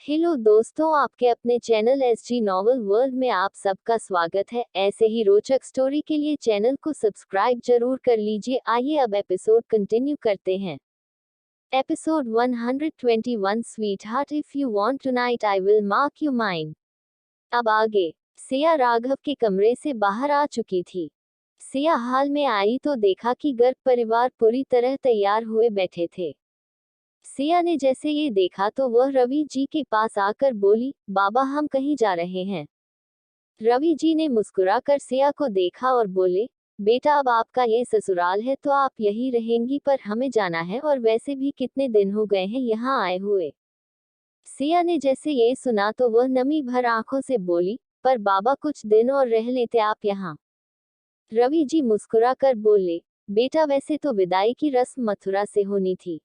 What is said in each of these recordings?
Hello दोस्तों, आपके अपने चैनल एसजी नॉवल वर्ल्ड में आप सबका स्वागत है। ऐसे ही रोचक स्टोरी के लिए चैनल को सब्सक्राइब जरूर कर लीजिए। आइए अब एपिसोड कंटिन्यू करते हैं। Episode 121 sweet heart, if you want tonight I will mark you mine. अब आगे। सिया राघव के कमरे से बाहर आ चुकी थी। सिया हाल में आई तो देखा कि गर्ग परिवार पूरी तरह तैयार हुए बैठे थे। सिया ने जैसे ये देखा तो वह रवि जी के पास आकर बोली, बाबा हम कहीं जा रहे हैं। रवि जी ने मुस्कुराकर सिया को देखा और बोले, बेटा अब आपका ये ससुराल है तो आप यही रहेंगी, पर हमें जाना है और वैसे भी कितने दिन हो गए हैं यहाँ आए हुए। सिया ने जैसे ये सुना तो वह नमी भर आंखों से बोली, पर बाबा कुछ दिन और रह लेते आप यहाँ। रवि जी मुस्कुराकर बोले, बेटा वैसे तो विदाई की रस्म मथुरा से होनी थी,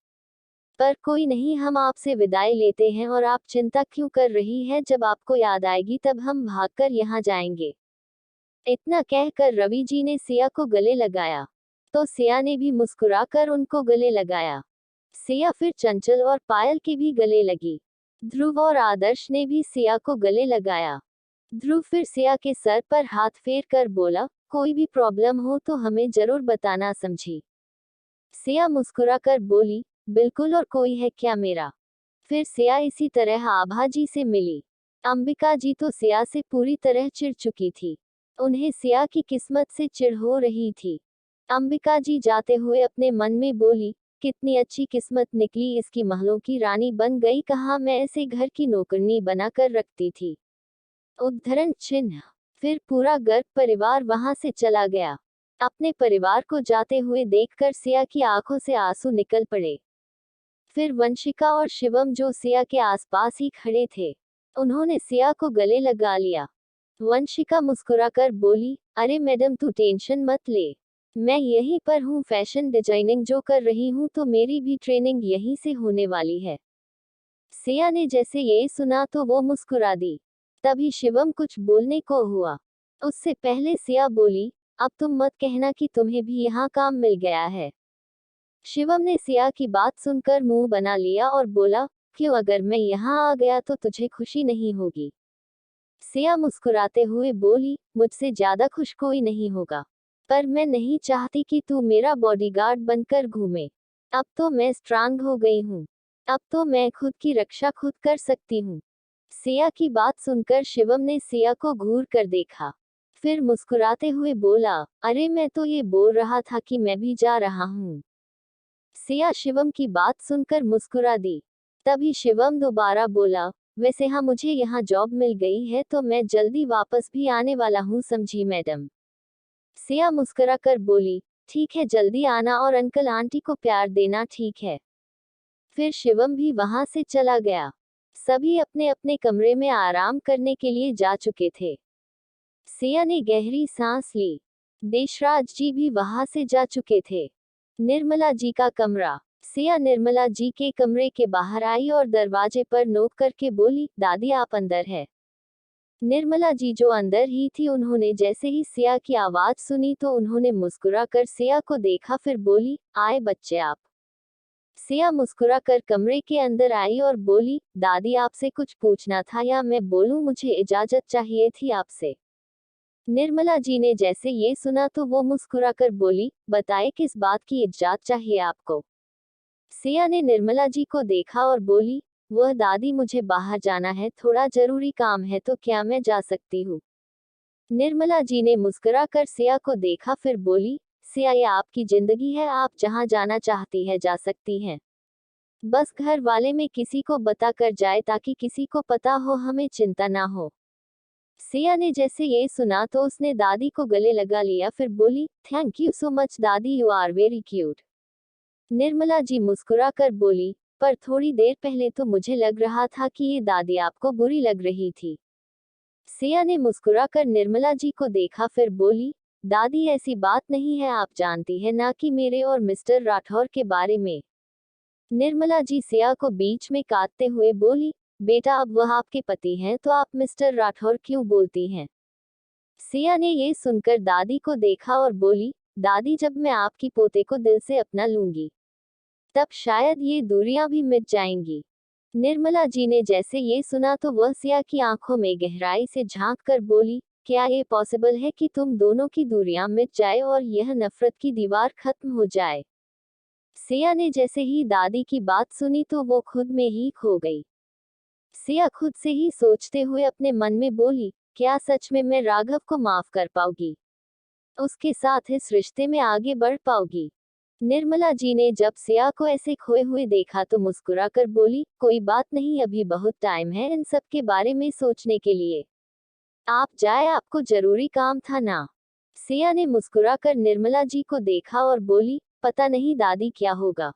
पर कोई नहीं, हम आपसे विदाई लेते हैं और आप चिंता क्यों कर रही है, जब आपको याद आएगी तब हम भागकर यहाँ जाएंगे। इतना कहकर रवि जी ने सिया को गले लगाया, तो सिया ने भी मुस्कुराकर उनको गले लगाया। सिया फिर चंचल और पायल के भी गले लगी। ध्रुव और आदर्श ने भी सिया को गले लगाया। ध्रुव फिर सिया के सर पर हाथ फेर कर बोला, कोई भी प्रॉब्लम हो तो हमें जरूर बताना समझी। सिया मुस्कुराकर बोली, बिल्कुल, और कोई है क्या मेरा। फिर सिया इसी तरह आभा जी से मिली। अंबिका जी तो सिया से पूरी तरह चिढ़ चुकी थी। उन्हें सिया की किस्मत से चिढ़ हो रही थी। अंबिका जी जाते हुए अपने मन में बोली, कितनी अच्छी किस्मत निकली, इसकी महलों की रानी बन गई, कहाँ मैं इसे घर की नौकरनी बनाकर रखती थी। उद्धरण चिन्ह। फिर पूरा गर्ग परिवार वहां से चला गया। अपने परिवार को जाते हुए देखकर सिया की आंखों से आंसू निकल पड़े। फिर वंशिका और शिवम जो सिया के आसपास ही खड़े थे, उन्होंने सिया को गले लगा लिया। वंशिका मुस्कुराकर बोली, अरे मैडम तू टेंशन मत ले, मैं यहीं पर हूँ, फैशन डिजाइनिंग जो कर रही हूँ, तो मेरी भी ट्रेनिंग यहीं से होने वाली है। सिया ने जैसे ये सुना तो वो मुस्कुरा दी। तभी शिवम कुछ बोलने को हुआ, उससे पहले सिया बोली, अब तुम मत कहना कि तुम्हें भी यहाँ काम मिल गया है। शिवम ने सिया की बात सुनकर मुंह बना लिया और बोला, क्यों, अगर मैं यहाँ आ गया तो तुझे खुशी नहीं होगी। सिया मुस्कुराते हुए बोली, मुझसे ज्यादा खुश कोई नहीं होगा, पर मैं नहीं चाहती कि तू मेरा बॉडीगार्ड बनकर घूमे। अब तो मैं स्ट्रांग हो गई हूँ, अब तो मैं खुद की रक्षा खुद कर सकती हूँ। सिया की बात सुनकर शिवम ने सिया को घूर कर देखा, फिर मुस्कुराते हुए बोला, अरे मैं तो ये बोल रहा था कि मैं भी जा रहा हूँ। सिया शिवम की बात सुनकर मुस्कुरा दी। तभी शिवम दोबारा बोला, वैसे हाँ, मुझे यहाँ जॉब मिल गई है तो मैं जल्दी वापस भी आने वाला हूँ, समझी मैडम। सिया मुस्कुराकर बोली, ठीक है, जल्दी आना और अंकल आंटी को प्यार देना, ठीक है। फिर शिवम भी वहां से चला गया। सभी अपने अपने कमरे में आराम करने के लिए जा चुके थे। सिया ने गहरी सांस ली। देशराज जी भी वहां से जा चुके थे। निर्मला जी का कमरा। सिया निर्मला जी के कमरे के बाहर आई और दरवाजे पर नोक करके बोली, दादी आप अंदर है। निर्मला जी जो अंदर ही थी, उन्होंने जैसे ही सिया की आवाज सुनी तो उन्होंने मुस्कुराकर सिया को देखा, फिर बोली, आए बच्चे आप। सिया मुस्कुराकर कमरे के अंदर आई और बोली, दादी आपसे कुछ पूछना था, या मैं बोलूं, मुझे इजाजत चाहिए थी आपसे। निर्मला जी ने जैसे ये सुना तो वो मुस्कुराकर बोली, बताए किस बात की इजाजत चाहिए आपको। सिया ने निर्मला जी को देखा और बोली, वह दादी मुझे बाहर जाना है, थोड़ा जरूरी काम है, तो क्या मैं जा सकती हूँ। निर्मला जी ने मुस्कुराकर सिया को देखा, फिर बोली, सिया ये आपकी जिंदगी है, आप जहाँ जाना चाहती है जा सकती हैं। बस घर वाले में किसी को बता कर जाए ताकि किसी को पता हो, हमें चिंता ना हो। सिया ने जैसे ये सुना तो उसने दादी को गले लगा लिया, फिर बोली, थैंक यू सो मच दादी, you are very cute. Nirmala ji मुस्कुराकर बोली, पर थोड़ी देर पहले तो मुझे लग रहा था कि ये दादी आपको बुरी लग रही थी। सिया ने मुस्कुराकर निर्मला जी को देखा, फिर बोली, दादी ऐसी बात नहीं है, आप जानती है ना कि मेरे और मिस्टर राठौर के बारे में। निर्मला जी सिया को बीच में काटते हुए बोली, बेटा अब वह आपके पति हैं तो आप मिस्टर राठौर क्यों बोलती हैं। सिया ने ये सुनकर दादी को देखा और बोली, दादी जब मैं आपकी पोते को दिल से अपना लूंगी, तब शायद ये दूरियां भी मिट जाएंगी। निर्मला जी ने जैसे ये सुना तो वह सिया की आंखों में गहराई से झांक कर बोली, क्या ये पॉसिबल है कि तुम दोनों की दूरियां मिट जाए और यह नफरत की दीवार खत्म हो जाए। सिया ने जैसे ही दादी की बात सुनी तो वो खुद में ही खो गई। सिया खुद से ही सोचते हुए अपने मन में बोली, क्या सच में मैं राघव को माफ कर पाऊंगी, उसके साथ इस रिश्ते में आगे बढ़ पाऊंगी। निर्मला जी ने जब सिया को ऐसे खोए हुए देखा तो मुस्कुराकर बोली, कोई बात नहीं, अभी बहुत टाइम है इन सब के बारे में सोचने के लिए। आप जाए, आपको जरूरी काम था ना। सिया ने मुस्कुराकर निर्मला जी को देखा और बोली, पता नहीं दादी क्या होगा।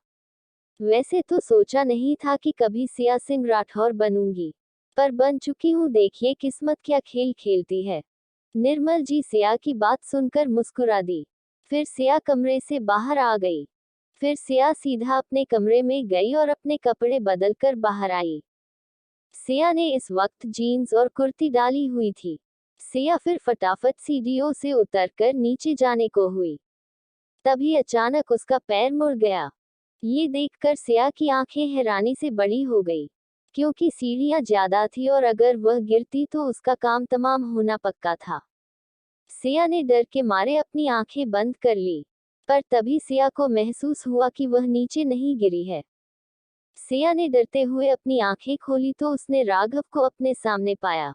वैसे तो सोचा नहीं था कि कभी सिया सिंह राठौर बनूंगी, पर बन चुकी हूँ, देखिए किस्मत क्या खेल खेलती है। निर्मल जी सिया की बात सुनकर मुस्कुरा दी। फिर सिया कमरे से बाहर आ गई। फिर सिया सीधा अपने कमरे में गई और अपने कपड़े बदलकर बाहर आई। सिया ने इस वक्त जीन्स और कुर्ती डाली हुई थी। सिया फिर फटाफट सीढ़ियों से उतरकर नीचे जाने को हुई। तभी अचानक उसका पैर मुड़ गया। ये देखकर सिया की आंखें हैरानी से बड़ी हो गई, क्योंकि सीढ़ियां ज्यादा थी और अगर वह गिरती तो उसका काम तमाम होना पक्का था। सिया ने डर के मारे अपनी आंखें बंद कर ली, पर तभी सिया को महसूस हुआ कि वह नीचे नहीं गिरी है। सिया ने डरते हुए अपनी आंखें खोली तो उसने राघव को अपने सामने पाया।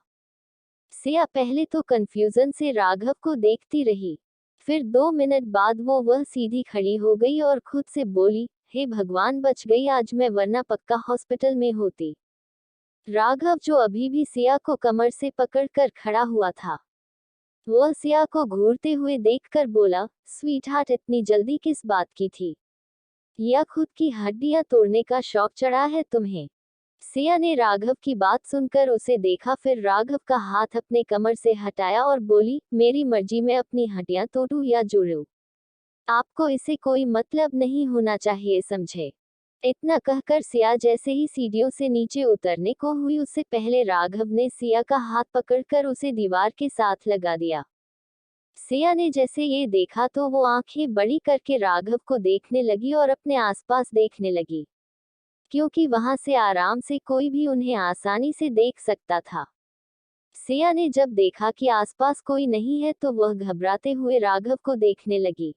सिया पहले तो कंफ्यूजन से राघव को देखती रही, फिर 2 मिनट बाद वह सीधी खड़ी हो गई और खुद से बोली, हे भगवान, बच गई आज मैं, वरना पक्का हॉस्पिटल में होती। राघव, जो अभी भी सिया को कमर से पकड़कर खड़ा हुआ था, वह सिया को घूरते हुए देखकर बोला, स्वीट हार्ट, इतनी जल्दी किस बात की थी? या खुद की हड्डियां तोड़ने का शौक चढ़ा है तुम्हें? सिया ने राघव की बात सुनकर उसे देखा, फिर राघव का हाथ अपने कमर से हटाया और बोली, मेरी मर्जी, मैं अपनी हड्डियां तोड़ूं या जोड़ूं, आपको इसे कोई मतलब नहीं होना चाहिए, समझे? इतना कहकर सिया जैसे ही सीढ़ियों से नीचे उतरने को हुई, उससे पहले राघव ने सिया का हाथ पकड़कर उसे दीवार के साथ लगा दिया। सिया ने जैसे ये देखा तो वो आंखें बड़ी करके राघव को देखने लगी और अपने आसपास देखने लगी, क्योंकि वहां से आराम से कोई भी उन्हें आसानी से देख सकता था। सिया ने जब देखा कि आसपास कोई नहीं है तो वह घबराते हुए राघव को देखने लगी।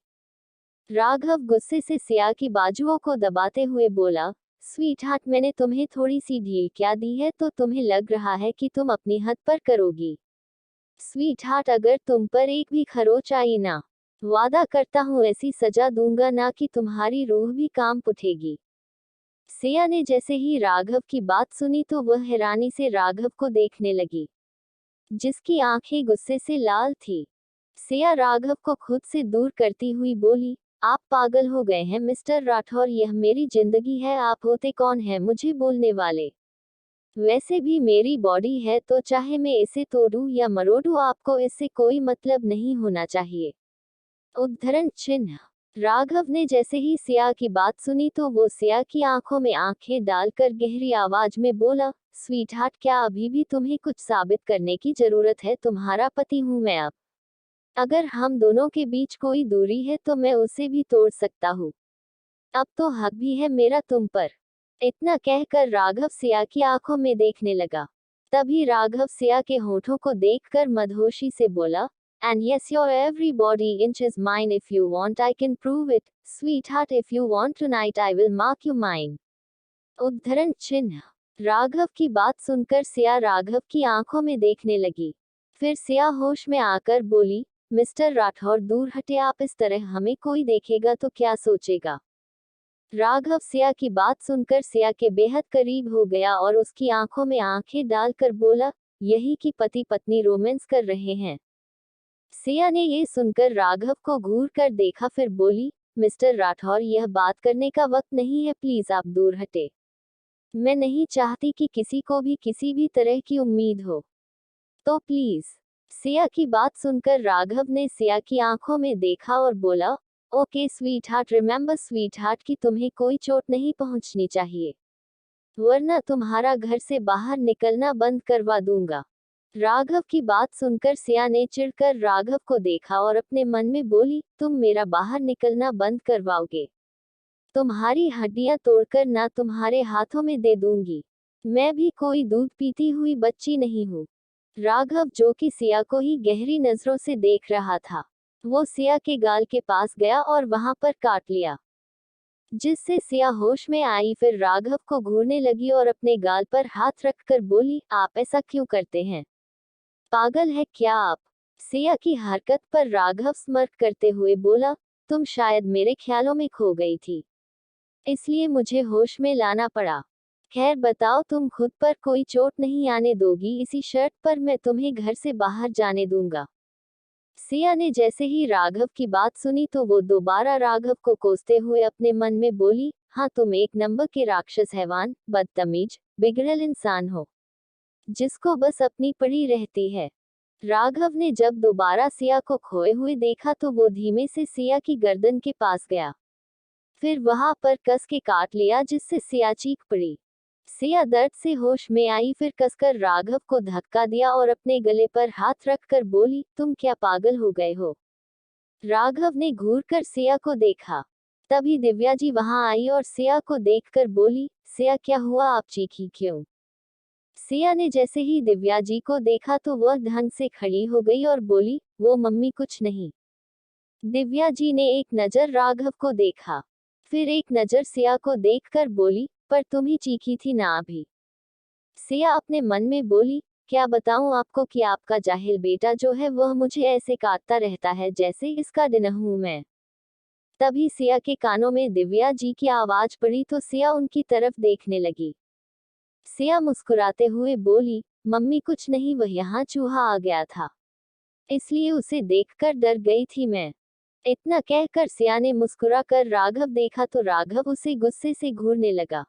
राघव गुस्से से सिया की बाजुओं को दबाते हुए बोला, स्वीट हार्ट, मैंने तुम्हें थोड़ी सी ढील क्या दी है तो तुम्हें लग रहा है कि तुम अपनी हद पर करोगी? स्वीट हार्ट, अगर तुम पर एक भी खरोच आई ना, वादा करता हूँ ऐसी सजा दूंगा ना कि तुम्हारी रूह भी कांप उठेगी। सिया ने जैसे ही राघव की बात सुनी तो वह हैरानी से राघव को देखने लगी, जिसकी आंखें गुस्से से लाल थी। सिया राघव को खुद से दूर करती हुई बोली, आप पागल हो गए हैं मिस्टर राठौर, यह मेरी जिंदगी है, आप होते कौन हैं मुझे बोलने वाले? वैसे भी मेरी बॉडी है तो चाहे मैं इसे तोड़ूं या मरोड़ूं, आपको इससे कोई मतलब नहीं होना चाहिए। उद्धरण चिन्ह। राघव ने जैसे ही सिया की बात सुनी तो वो सिया की आंखों में आंखें डालकर गहरी आवाज में बोला, स्वीट हार्ट, क्या अभी भी तुम्हें कुछ साबित करने की जरूरत है? तुम्हारा पति हूं मैं अब। अगर हम दोनों के बीच कोई दूरी है तो मैं उसे भी तोड़ सकता हूँ। अब तो हक भी है मेरा तुम पर। इतना कहकर राघव सिया की आंखों में देखने लगा। तभी राघव सिया के होठों को देखकर मदहोशी से बोला, And yes, your every body inch is mine. If you want, I can prove it. Sweetheart, if you want tonight, I will mark you mine. उद्धरण चिन्ह। राघव की बात सुनकर सिया राघव की आंखों में देखने लगी। फिर सिया होश में आकर बोली, मिस्टर राठौर, दूर हटे आप, इस तरह हमें कोई देखेगा तो क्या सोचेगा? राघव सिया की बात सुनकर सिया के बेहद करीब हो गया और उसकी आंखों में आंखें डालकर बोला, यही कि पति पत्नी रोमांस कर रहे हैं। सिया ने ये सुनकर राघव को घूर कर देखा, फिर बोली, मिस्टर राठौर, यह बात करने का वक्त नहीं है, प्लीज आप दूर हटे। मैं नहीं चाहती कि किसी को भी किसी भी तरह की उम्मीद हो, तो प्लीज। सिया की बात सुनकर राघव ने सिया की आंखों में देखा और बोला, okay sweet heart, remember sweet heart कि तुम्हें कोई चोट नहीं पहुंचनी चाहिए, वरना तुम्हारा घर से बाहर निकलना बंद करवा दूंगा। राघव की बात सुनकर सिया ने चिढ़कर राघव को देखा और अपने मन में बोली, तुम मेरा बाहर निकलना बंद करवाओगे? तुम्हारी हड्डियां तोड़कर ना तुम्हारे हाथों में दे दूंगी। मैं भी कोई दूध पीती हुई बच्ची नहीं हूँ। राघव, जो कि सिया को ही गहरी नजरों से देख रहा था, वो सिया के गाल के पास गया और वहां पर काट लिया, जिससे सिया होश में आई। फिर राघव को घूरने लगी और अपने गाल पर हाथ रखकर बोली, आप ऐसा क्यों करते हैं? पागल है क्या आप? सिया की हरकत पर राघव स्मर्क करते हुए बोला, तुम शायद मेरे ख्यालों में खो गई थी, इसलिए मुझे होश में लाना पड़ा। खैर बताओ, तुम खुद पर कोई चोट नहीं आने दोगी? इसी शर्त पर मैं तुम्हें घर से बाहर जाने दूंगा। सिया ने जैसे ही राघव की बात सुनी तो वो दोबारा राघव को कोसते हुए अपने मन में बोली, हाँ तुम एक नंबर के राक्षस, हैवान, बदतमीज, बिगड़ल इंसान हो, जिसको बस अपनी पड़ी रहती है। राघव ने जब दोबारा सिया को खोए हुए देखा तो वो धीमे से सिया की गर्दन के पास गया, फिर वहां पर कस के काट लिया, जिससे सिया चीख पड़ी। सिया दर्द से होश में आई, फिर कसकर राघव को धक्का दिया और अपने गले पर हाथ रखकर बोली, तुम क्या पागल हो गए हो? राघव ने घूरकर सिया को देखा। तभी दिव्या जी वहां आई और सिया को देखकर बोली, सिया क्या हुआ, आप चीखी क्यों? सिया ने जैसे ही दिव्या जी को देखा तो वह ढंग से खड़ी हो गई और बोली, वो मम्मी कुछ नहीं। दिव्या जी ने एक नजर राघव को देखा, फिर एक नजर सिया को देखकर बोली, पर तुम ही चीखी थी ना अभी? सिया अपने मन में बोली, क्या बताऊं आपको कि आपका जाहिल बेटा जो है वह मुझे ऐसे काटता रहता है जैसे इसका दिन हूं मैं। तभी सिया के कानों में दिव्या जी की आवाज पड़ी तो सिया उनकी तरफ देखने लगी। सिया मुस्कुराते हुए बोली, मम्मी कुछ नहीं, वह यहाँ चूहा आ गया था, इसलिए उसे देखकर डर गई थी मैं। इतना कहकर सिया ने मुस्कुरा कर राघव देखा तो राघव उसे गुस्से से घूरने लगा।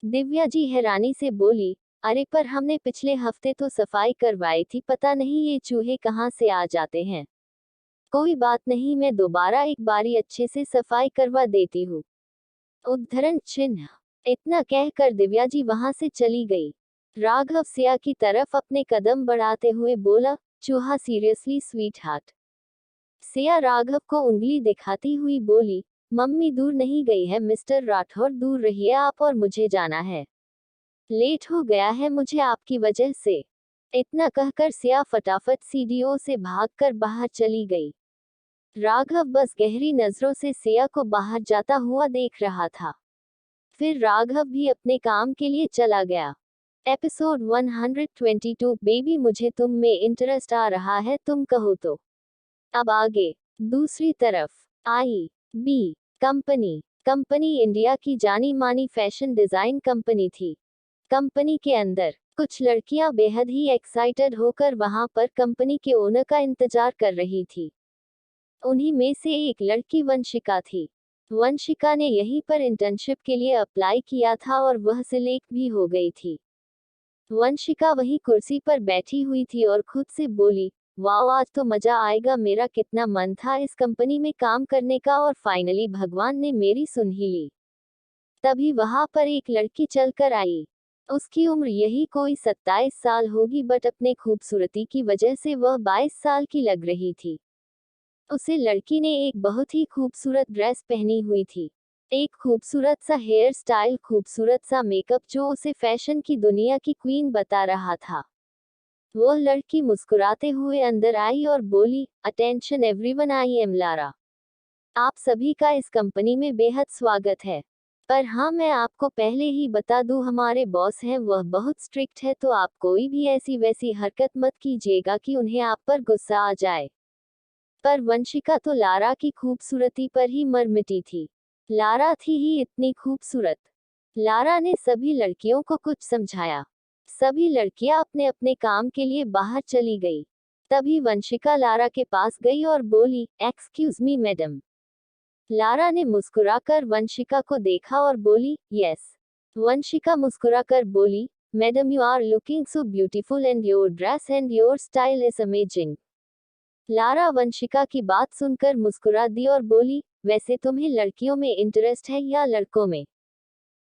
दिव्या जी हैरानी से बोली, अरे पर हमने पिछले हफ्ते तो सफाई करवाई थी, पता नहीं ये चूहे कहाँ से आ जाते हैं। कोई बात नहीं, मैं दोबारा एक बारी अच्छे से सफाई करवा देती हूँ। उद्धरण चिन्ह। इतना कहकर दिव्या जी वहां से चली गई। राघव सिया की तरफ अपने कदम बढ़ाते हुए बोला, चूहा seriously sweet heart? Siya Raghav को उंगली दिखाती हुई बोली, मम्मी दूर नहीं गई है मिस्टर राठौर, दूर रहिए आप और मुझे जाना है। लेट हो गया है मुझे आपकी वजह से। इतना कहकर सिया फटाफट सीढ़ियों से भागकर बाहर चली गई। राघव बस गहरी नजरों से सिया को बाहर जाता हुआ देख रहा था। फिर राघव भी अपने काम के लिए चला गया। एपिसोड 122, बेबी मुझे तुम में इंटरेस्ट आ रहा है, तुम कहो तो। अब आगे। दूसरी तरफ। आई बी कंपनी। कंपनी इंडिया की जानी मानी फैशन डिजाइन कंपनी थी। कंपनी के अंदर कुछ लड़कियां बेहद ही एक्साइटेड होकर वहां पर कंपनी के ओनर का इंतजार कर रही थी। उन्हीं में से एक लड़की वंशिका थी। वंशिका ने यहीं पर इंटर्नशिप के लिए अप्लाई किया था और वह सिलेक्ट भी हो गई थी। वंशिका वही कुर्सी पर बैठी हुई थी और खुद से बोली, वाह आज तो मजा आएगा, मेरा कितना मन था इस कंपनी में काम करने का और फाइनली भगवान ने मेरी सुन ही ली। तभी वहां पर एक लड़की चलकर आई। उसकी उम्र यही कोई 27 साल होगी, बट अपने खूबसूरती की वजह से वह 22 साल की लग रही थी। उसे लड़की ने एक बहुत ही खूबसूरत ड्रेस पहनी हुई थी, एक खूबसूरत सा हेयर स्टाइल, खूबसूरत सा मेकअप जो उसे फैशन की दुनिया की क्वीन बता रहा था। वो लड़की मुस्कुराते हुए अंदर आई और बोली, attention everyone, I am Lara. आप सभी का इस कंपनी में बेहद स्वागत है। पर हाँ, मैं आपको पहले ही बता दूं, हमारे बॉस हैं वह बहुत स्ट्रिक्ट है, तो आप कोई भी ऐसी वैसी हरकत मत कीजिएगा कि उन्हें आप पर गुस्सा आ जाए। पर वंशिका तो लारा की खूबसूरती पर ही मर मिटी थी। लारा थी ही इतनी खूबसूरत। लारा ने सभी लड़कियों को कुछ समझाया। सभी लड़कियां अपने अपने काम के लिए बाहर चली गई। तभी वंशिका लारा के पास गई और बोली, एक्सक्यूज मी मैडम। लारा ने मुस्कुराकर वंशिका को देखा और बोली, यस। वंशिका मुस्कुराकर बोली, madam you are looking so beautiful and your dress and your style is amazing. Lara Vanshika की बात सुनकर मुस्कुरा दी और बोली, वैसे तुम्हें लड़कियों में इंटरेस्ट है या लड़कों में?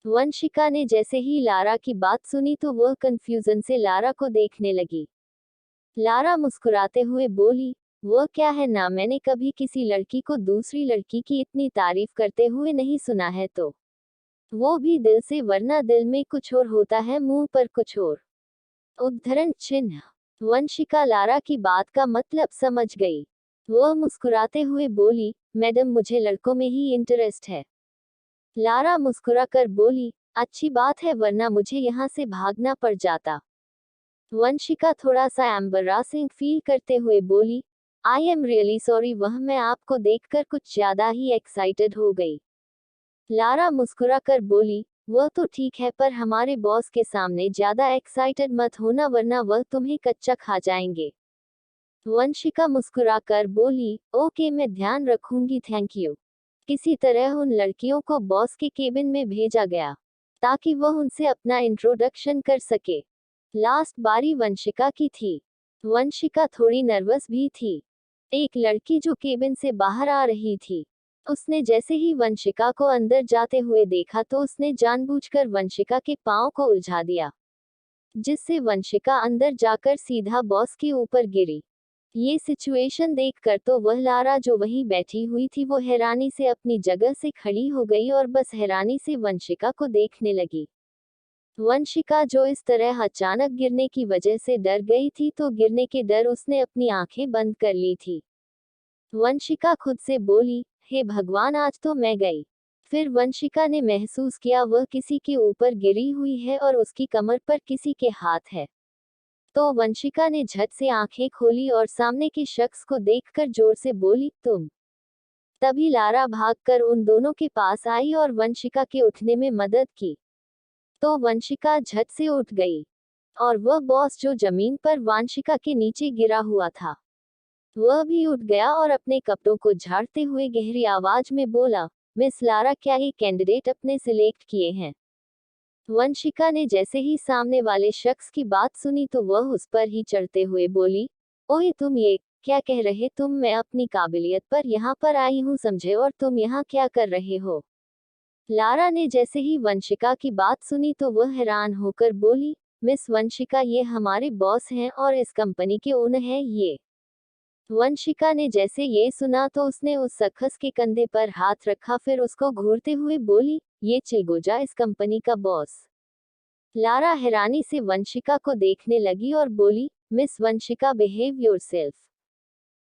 वंशिका ने जैसे ही लारा की बात सुनी तो वह कंफ्यूजन से लारा को देखने लगी। लारा मुस्कुराते हुए बोली, वह क्या है ना, मैंने कभी किसी लड़की को दूसरी लड़की की इतनी तारीफ करते हुए नहीं सुना है तो। वो भी दिल से, वरना दिल में कुछ और होता है, मुंह पर कुछ और। उद्धरण चिन्ह। वंशिका लारा की बात का मतलब समझ गई। वह मुस्कुराते हुए बोली, मैडम मुझे लड़कों में ही इंटरेस्ट है। लारा मुस्कुराकर बोली, अच्छी बात है, वरना मुझे यहाँ से भागना पड़ जाता। वंशिका थोड़ा सा एम्बरासिंग फील करते हुए बोली, आई एम रियली सॉरी, वह मैं आपको देखकर कुछ ज्यादा ही एक्साइटेड हो गई। लारा मुस्कुराकर बोली, वह तो ठीक है, पर हमारे बॉस के सामने ज्यादा एक्साइटेड मत होना, वरना वह तुम्हें कच्चा खा जाएंगे। वंशिका मुस्कुराकर बोली, ओके मैं ध्यान रखूंगी, थैंक यू। किसी तरह उन लड़कियों को बॉस के केबिन में भेजा गया ताकि वह उनसे अपना इंट्रोडक्शन कर सके। लास्ट बारी वंशिका की थी। वंशिका थोड़ी नर्वस भी थी। एक लड़की जो केबिन से बाहर आ रही थी, उसने जैसे ही वंशिका को अंदर जाते हुए देखा तो उसने जानबूझकर वंशिका के पांव को उलझा दिया, जिससे वंशिका अंदर जाकर सीधा बॉस के ऊपर गिरी। ये सिचुएशन देखकर तो वह लारा जो वहीं बैठी हुई थी वो हैरानी से अपनी जगह से खड़ी हो गई और बस हैरानी से वंशिका को देखने लगी। वंशिका जो इस तरह अचानक गिरने की वजह से डर गई थी, तो गिरने के डर उसने अपनी आंखें बंद कर ली थी। वंशिका खुद से बोली, हे भगवान, आज तो मैं गई। फिर वंशिका ने महसूस किया वह किसी के ऊपर गिरी हुई है और उसकी कमर पर किसी के हाथ है। तो वंशिका ने झट से आंखें खोली और सामने के शख्स को देखकर जोर से बोली, तुम। तभी लारा भागकर उन दोनों के पास आई और वंशिका के उठने में मदद की। तो वंशिका झट से उठ गई और वह बॉस जो जमीन पर वंशिका के नीचे गिरा हुआ था, वह भी उठ गया और अपने कपड़ों को झाड़ते हुए गहरी आवाज में बोला, मिस लारा, क्या ये कैंडिडेट अपने सिलेक्ट किए हैं? वंशिका ने जैसे ही सामने वाले शख्स की बात सुनी तो वह उस पर ही चढ़ते हुए बोली, ओए तुम ये क्या कह रहे तुम? मैं अपनी काबिलियत पर यहाँ पर आई हूँ समझे, और तुम यहाँ क्या कर रहे हो? लारा ने जैसे ही वंशिका की बात सुनी तो वह हैरान होकर बोली, मिस वंशिका, ये हमारे बॉस हैं और इस कंपनी के ओनर हैं ये। वंशिका ने जैसे ये सुना तो उसने उस शख्स के कंधे पर हाथ रखा, फिर उसको घूरते हुए बोली, ये चिलगोजा इस कंपनी का बॉस। लारा हैरानी से वंशिका को देखने लगी और बोली, मिस वंशिका, बिहेव योरसेल्फ।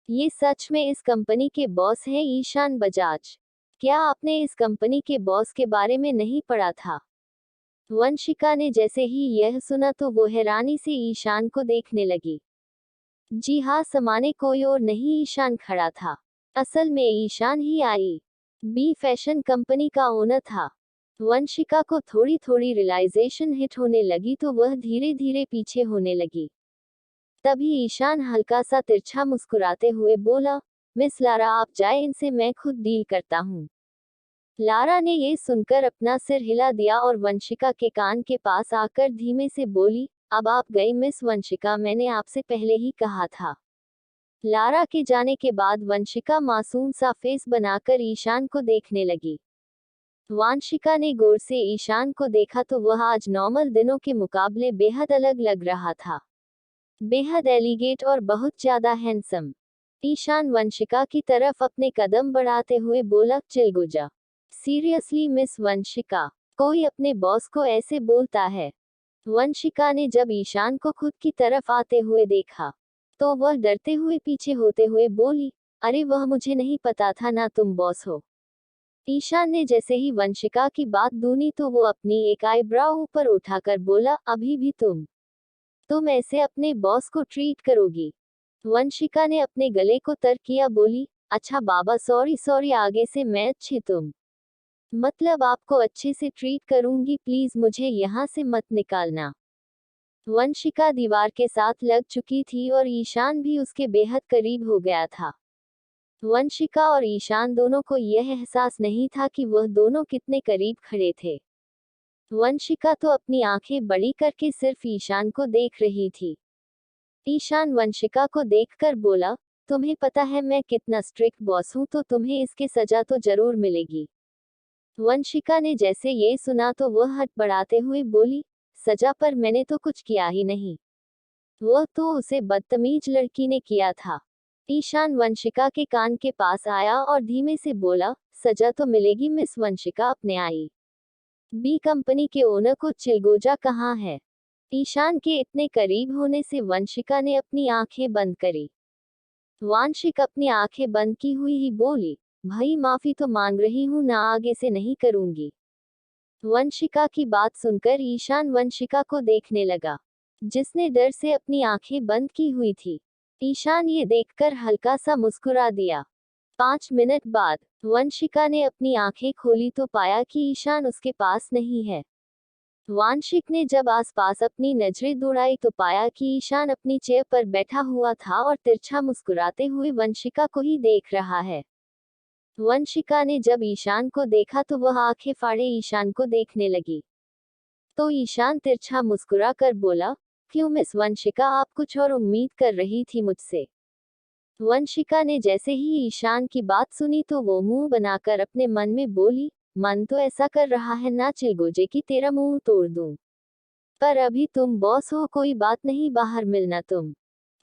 ये सच में इस कंपनी के बॉस हैं, ईशान बजाज। क्या आपने इस कंपनी के बॉस के बारे में नहीं पढ़ा था? वंशिका ने जैसे ही यह सुना तो वो हैरानी से ईशान को देखने लगी। जी हाँ, समाने कोई और नहीं ईशान खड़ा था। असल में ईशान ही आई बी फैशन कंपनी का ओनर था। वंशिका को थोड़ी थोड़ी रियलाइजेशन हिट होने लगी तो वह धीरे धीरे पीछे होने लगी। तभी ईशान हल्का सा तिरछा मुस्कुराते हुए बोला, मिस लारा, आप जाए, इनसे मैं खुद डील करता हूँ। लारा ने ये सुनकर अपना सिर हिला दिया और वंशिका के कान के पास आकर धीमे से बोली, अब आप गई मिस वंशिका, मैंने आपसे पहले ही कहा था। लारा के जाने के बाद वंशिका मासूम सा फेस बनाकर ईशान को देखने लगी। वंशिका ने गौर से ईशान को देखा तो वह आज नॉर्मल दिनों के मुकाबले बेहद अलग लग रहा था। बेहद एलिगेट और बहुत ज्यादा हैंडसम। ईशान वंशिका की तरफ अपने कदम बढ़ाते हुए बोला, चिलगोजा। सीरियसली मिस वंशिका, कोई अपने बॉस को ऐसे बोलता है? वंशिका ने जब ईशान को खुद की तरफ आते हुए देखा तो वह डरते हुए पीछे होते हुए बोली, अरे वह मुझे नहीं पता था ना तुम बॉस हो। ईशान ने जैसे ही वंशिका की बात दूनी तो वो अपनी एक आईब्राउ ऊपर उठाकर बोला, अभी भी तुम ऐसे अपने बॉस को ट्रीट करोगी? वंशिका ने अपने गले को तर किया, बोली, अच्छा बाबा, सॉरी सॉरी, आगे से मैं अच्छी मतलब आपको अच्छे से ट्रीट करूंगी, प्लीज मुझे यहाँ से मत निकालना। वंशिका दीवार के साथ लग चुकी थी और ईशान भी उसके बेहद करीब हो गया था। वंशिका और ईशान दोनों को यह एहसास नहीं था कि वह दोनों कितने करीब खड़े थे। वंशिका तो अपनी आंखें बड़ी करके सिर्फ ईशान को देख रही थी। ईशान वंशिका को देखकर बोला, तुम्हें पता है मैं कितना स्ट्रिक्ट बॉस हूँ, तो तुम्हें इसकी सजा तो जरूर मिलेगी। वंशिका ने जैसे ये सुना तो वह हट बढ़ाते हुए बोली, सजा? पर मैंने तो कुछ किया ही नहीं। वह तो उसे बदतमीज लड़की ने किया था। ईशान वंशिका के कान के पास आया और धीमे से बोला, सजा तो मिलेगी मिस वंशिका, अपने आई बी कंपनी के ओनर को चिलगोजा कहाँ है? ईशान के इतने करीब होने से वंशिका ने अपनी आंखें बंद करी। वांशिक अपनी आंखें बंद की हुई ही बोली, भाई माफी तो मांग रही हूँ ना, आगे से नहीं करूंगी। वंशिका की बात सुनकर ईशान वंशिका को देखने लगा, जिसने डर से अपनी आंखें बंद की हुई थी। ईशान ये देखकर हल्का सा मुस्कुरा दिया। 5 मिनट बाद वंशिका ने अपनी आंखें खोली तो पाया कि ईशान उसके पास नहीं है। वांशिक ने जब आसपास अपनी नजरें दौड़ाई तो पाया कि ईशान अपनी चेयर पर बैठा हुआ था और तिरछा मुस्कुराते हुए वंशिका को ही देख रहा है। वंशिका ने जब ईशान को देखा तो वह आंखें फाड़े ईशान को देखने लगी। तो ईशान तिरछा मुस्कुरा कर बोला, क्यों मिस वंशिका, आप कुछ और उम्मीद कर रही थी मुझसे? वंशिका ने जैसे ही ईशान की बात सुनी तो वो मुंह बनाकर अपने मन में बोली, मन तो ऐसा कर रहा है ना चिलगोजे की तेरा मुंह तोड़ दूं। पर अभी तुम बॉस हो, कोई बात नहीं, बाहर मिलना तुम।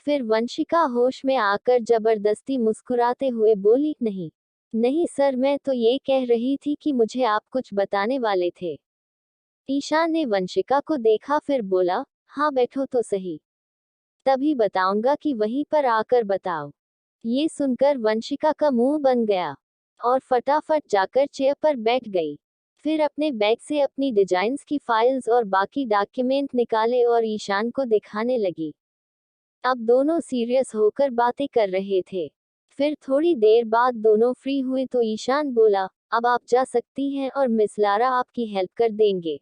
फिर वंशिका होश में आकर जबरदस्ती मुस्कुराते हुए बोली, नहीं नहीं सर, मैं तो ये कह रही थी कि मुझे आप कुछ बताने वाले थे। ईशान ने वंशिका को देखा फिर बोला, हाँ बैठो तो सही, तभी बताऊंगा कि वहीं पर आकर बताओ। ये सुनकर वंशिका का मुंह बन गया और फटाफट जाकर चेयर पर बैठ गई। फिर अपने बैग से अपनी डिजाइन्स की फाइल्स और बाकी डॉक्यूमेंट निकाले और ईशान को दिखाने लगी। अब दोनों सीरियस होकर बातें कर रहे थे। फिर थोड़ी देर बाद दोनों फ्री हुए तो ईशान बोला, अब आप जा सकती हैं और मिस लारा आपकी हेल्प कर देंगे।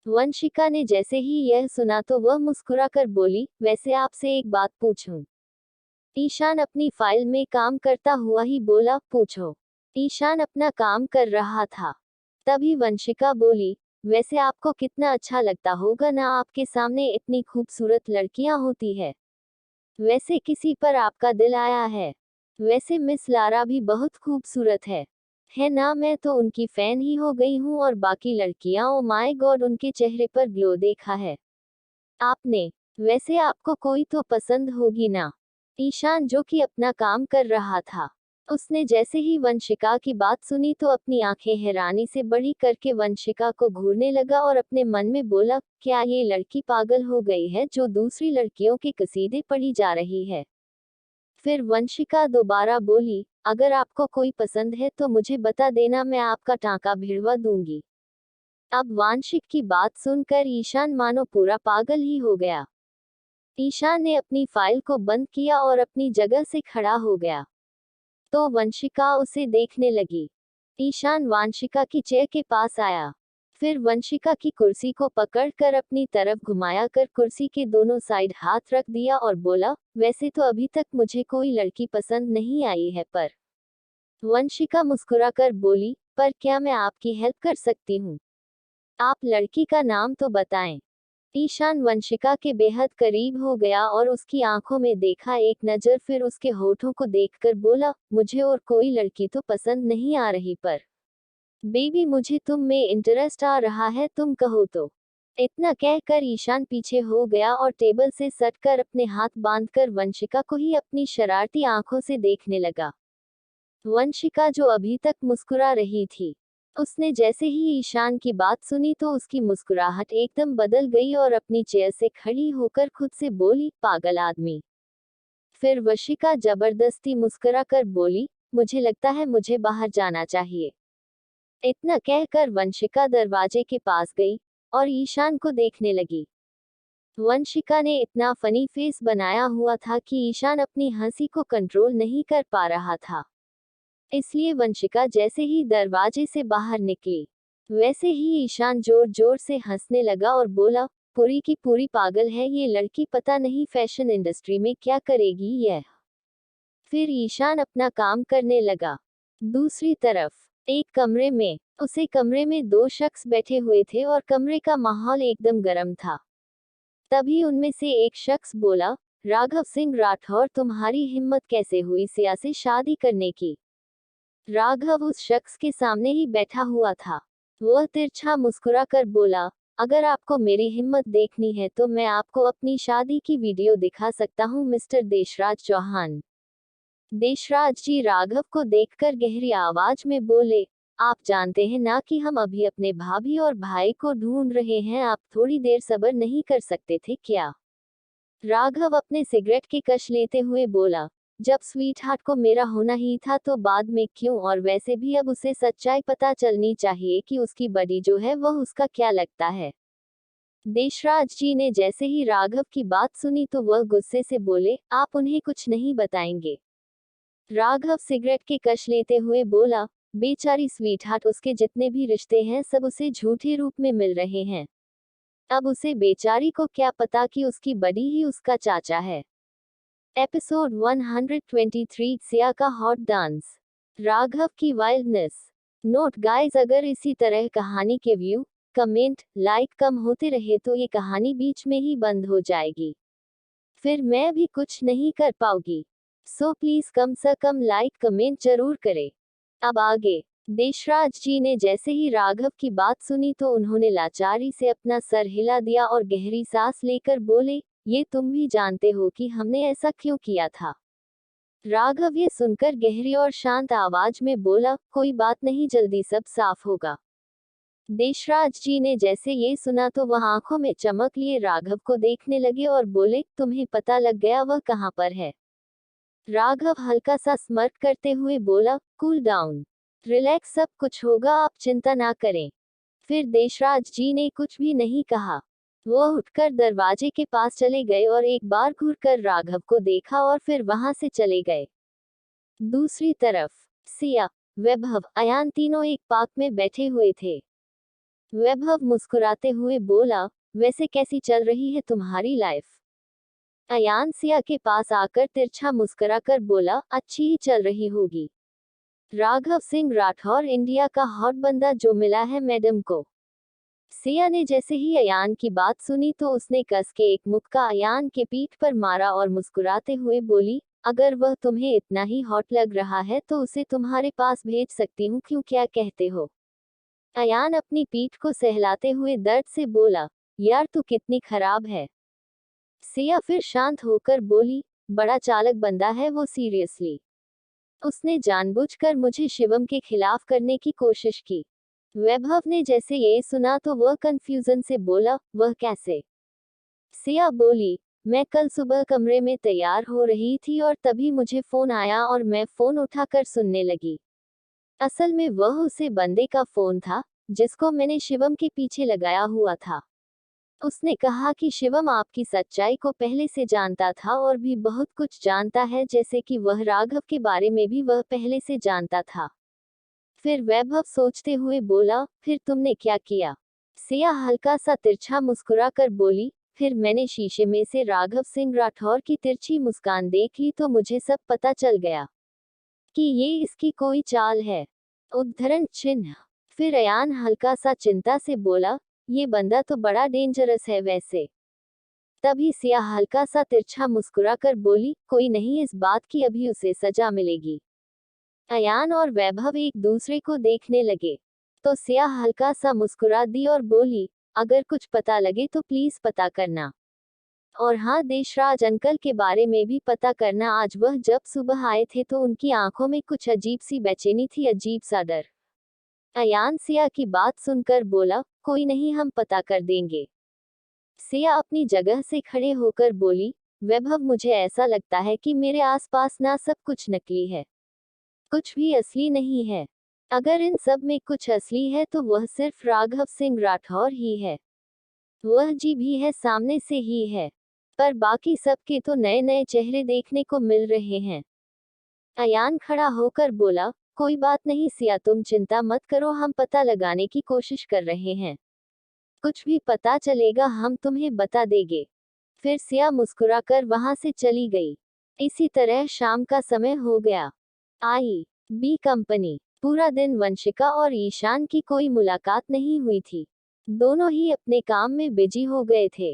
वंशिका ने जैसे ही यह सुना तो वह मुस्कुराकर बोली, वैसे आपसे एक बात पूछूं? ईशान अपनी फाइल में काम करता हुआ ही बोला, पूछो। ईशान अपना काम कर रहा था। तभी वंशिका बोली, वैसे आपको कितना अच्छा लगता होगा ना, आपके सामने इतनी खूबसूरत लड़कियां होती है। वैसे किसी पर आपका दिल आया है? वैसे मिस लारा भी बहुत खूबसूरत है ना, मैं तो उनकी फैन ही हो गई हूँ। और बाकी लड़कियां, ओ माय गॉड, उनके चेहरे पर ग्लो देखा है आपने? वैसे आपको कोई तो पसंद होगी ना? ईशान जो कि अपना काम कर रहा था, उसने जैसे ही वंशिका की बात सुनी तो अपनी आंखें हैरानी से बड़ी करके वंशिका को घूरने लगा और अपने मन में बोला, क्या ये लड़की पागल हो गई है जो दूसरी लड़कियों के कसीदे पढ़ी जा रही है? फिर वंशिका दोबारा बोली, अगर आपको कोई पसंद है तो मुझे बता देना, मैं आपका टांका भिड़वा दूंगी। अब वांशिक की बात सुनकर ईशान मानो पूरा पागल ही हो गया। ईशान ने अपनी फाइल को बंद किया और अपनी जगह से खड़ा हो गया। तो वंशिका उसे देखने लगी। ईशान वांशिका की चेयर के पास आया। फिर वंशिका की कुर्सी को पकड़कर अपनी तरफ घुमाया कर कुर्सी के दोनों साइड हाथ रख दिया और बोला, वैसे तो अभी तक मुझे कोई लड़की पसंद नहीं आई है, पर। वंशिका मुस्कुराकर बोली, पर क्या मैं आपकी हेल्प कर सकती हूँ? आप लड़की का नाम तो बताएं। ईशान वंशिका के बेहद करीब हो गया और उसकी आंखों में देखा एक नजर, फिर उसके होठों को देखकर बोला, मुझे और कोई लड़की तो पसंद नहीं आ रही, पर बेबी मुझे तुम में इंटरेस्ट आ रहा है, तुम कहो तो। इतना कहकर ईशान पीछे हो गया और टेबल से सटकर अपने हाथ बांधकर वंशिका को ही अपनी शरारती आंखों से देखने लगा। वंशिका जो अभी तक मुस्कुरा रही थी, उसने जैसे ही ईशान की बात सुनी तो उसकी मुस्कुराहट एकदम बदल गई और अपनी चेयर से खड़ी होकर खुद से बोली, पागल आदमी। फिर वंशिका जबरदस्ती मुस्कुराकर बोली, मुझे लगता है मुझे बाहर जाना चाहिए। इतना कहकर वंशिका दरवाजे के पास गई और ईशान को देखने लगी। वंशिका ने इतना फनी फेस बनाया हुआ था कि ईशान अपनी हंसी को कंट्रोल नहीं कर पा रहा था। इसलिए वंशिका जैसे ही दरवाजे से बाहर निकली, वैसे ही ईशान जोर जोर से हंसने लगा और बोला, पूरी की पूरी पागल है ये लड़की, पता नहीं फैशन इंडस्ट्री में क्या करेगी यह। फिर ईशान अपना काम करने लगा। दूसरी तरफ एक कमरे में, उसे कमरे में दो शख्स बैठे हुए थे और कमरे का माहौल एकदम गर्म था। तभी उनमें से एक शख्स बोला, राघव सिंह राठौर, तुम्हारी हिम्मत कैसे हुई सिया से शादी करने की? राघव उस शख्स के सामने ही बैठा हुआ था। वह तिरछा मुस्कुराकर बोला, अगर आपको मेरी हिम्मत देखनी है तो मैं आपको अपनी शादी की वीडियो दिखा सकता हूँ मिस्टर देशराज चौहान। देशराज जी राघव को देखकर गहरी आवाज में बोले, आप जानते हैं ना कि हम अभी अपने भाभी और भाई को ढूंढ रहे हैं, आप थोड़ी देर सब्र नहीं कर सकते थे क्या? राघव अपने सिगरेट की कश लेते हुए बोला। जब स्वीट हार्ट को मेरा होना ही था तो बाद में क्यों, और वैसे भी अब उसे सच्चाई पता चलनी चाहिए कि उसकी बड़ी जो है वह उसका क्या लगता है। देशराज जी ने जैसे ही राघव की बात सुनी तो वह गुस्से से बोले, आप उन्हें कुछ नहीं बताएंगे? राघव सिगरेट के कश लेते हुए बोला, बेचारी स्वीटहार्ट, उसके जितने भी रिश्ते हैं सब उसे झूठे रूप में मिल रहे हैं। अब उसे बेचारी को क्या पता कि उसकी बड़ी ही उसका चाचा है। एपिसोड 123 सिया का हॉट डांस। राघव की वाइल्डनेस। नोट गाइस, अगर इसी तरह कहानी के व्यू, कमेंट, लाइक कम होते रहे तो ये कहानी बीच में ही बंद हो जाएगी, फिर मैं भी कुछ नहीं कर पाऊंगी। सो प्लीज कम से कम लाइक कमेंट जरूर करें। अब आगे। देशराज जी ने जैसे ही राघव की बात सुनी तो उन्होंने लाचारी से अपना सर हिला दिया और गहरी सांस लेकर बोले, ये तुम भी जानते हो कि हमने ऐसा क्यों किया था? राघव ये सुनकर गहरी और शांत आवाज में बोला, कोई बात नहीं, जल्दी सब साफ होगा। देशराज जी ने जैसे ये सुना तो वह आंखों में चमक लिए राघव को देखने लगे और बोले, तुम्हें पता लग गया वह कहाँ पर है? राघव हल्का सा स्मर्क करते हुए बोला, कूल डाउन, रिलैक्स, सब कुछ होगा, आप चिंता ना करें। फिर देशराज जी ने कुछ भी नहीं कहा। वह उठकर दरवाजे के पास चले गए और एक बार घूरकर राघव को देखा और फिर वहां से चले गए। दूसरी तरफ सिया, वैभव, अयान तीनों एक पार्क में बैठे हुए थे। वैभव मुस्कुराते हुए बोला, वैसे कैसी चल रही है तुम्हारी लाइफ? अयान सिया के पास आकर तिरछा मुस्कुराकर बोला, अच्छी ही चल रही होगी। राघव सिंह राठौर, इंडिया का हॉट बंदा जो मिला है मैडम को। सिया ने जैसे ही अयान की बात सुनी तो उसने कस के एक मुक्का अयान के पीठ पर मारा और मुस्कुराते हुए बोली, अगर वह तुम्हें इतना ही हॉट लग रहा है तो उसे तुम्हारे पास भेज सकती हूँ, क्यों, क्या कहते हो? अयान अपनी पीठ को सहलाते हुए दर्द से बोला, यार तू कितनी खराब है। सिया फिर शांत होकर बोली, बड़ा चालक बंदा है वो, सीरियसली। उसने जानबूझकर मुझे शिवम के खिलाफ करने की कोशिश की। वैभव ने जैसे ये सुना तो वह कंफ्यूजन से बोला, वह कैसे? सिया बोली, मैं कल सुबह कमरे में तैयार हो रही थी और तभी मुझे फोन आया और मैं फोन उठाकर सुनने लगी। असल में वह उसे बंदे का फोन था जिसको मैंने शिवम के पीछे लगाया हुआ था। उसने कहा कि शिवम आपकी सच्चाई को पहले से जानता था और भी बहुत कुछ जानता है, जैसे कि वह राघव के बारे में भी वह पहले से जानता था। फिर वैभव सोचते हुए बोला, फिर तुमने क्या किया? सिया हल्का सा तिरछा मुस्कुराकर बोली, फिर मैंने शीशे में से राघव सिंह राठौर की तिरछी मुस्कान देख ली तो मुझे सब पता चल गया कि ये इसकी कोई चाल है। उद्धरण चिन्ह। फिर अयान हल्का सा चिंता से बोला, ये बंदा तो बड़ा डेंजरस है वैसे। तभी सिया हल्का सा तिरछा मुस्कुराकर बोली, कोई नहीं, इस बात की अभी उसे सजा मिलेगी। अयान और वैभव एक दूसरे को देखने लगे तो सिया हल्का सा मुस्कुरा दी और बोली, अगर कुछ पता लगे तो प्लीज पता करना। और हाँ, देशराज अंकल के बारे में भी पता करना। आज वह जब सुबह आए थे तो उनकी आंखों में कुछ अजीब सी बेचैनी थी, अजीब सा डर। अयान सिया की बात सुनकर बोला, कोई नहीं, हम पता कर देंगे। सिया अपनी जगह से खड़े होकर बोली, वैभव, मुझे ऐसा लगता है कि मेरे आसपास ना सब कुछ नकली है, कुछ भी असली नहीं है। अगर इन सब में कुछ असली है तो वह सिर्फ राघव सिंह राठौर ही है। वह जी भी है, सामने से ही है, पर बाकी सबके तो नए नए चेहरे देखने को मिल रहे हैं। अयान खड़ा होकर बोला, कोई बात नहीं सिया, तुम चिंता मत करो, हम पता लगाने की कोशिश कर रहे हैं। कुछ भी पता चलेगा हम तुम्हें बता देंगे। फिर सिया मुस्कुराकर वहां से चली गई। इसी तरह शाम का समय हो गया। आई बी कंपनी। पूरा दिन वंशिका और ईशान की कोई मुलाकात नहीं हुई थी। दोनों ही अपने काम में बिजी हो गए थे।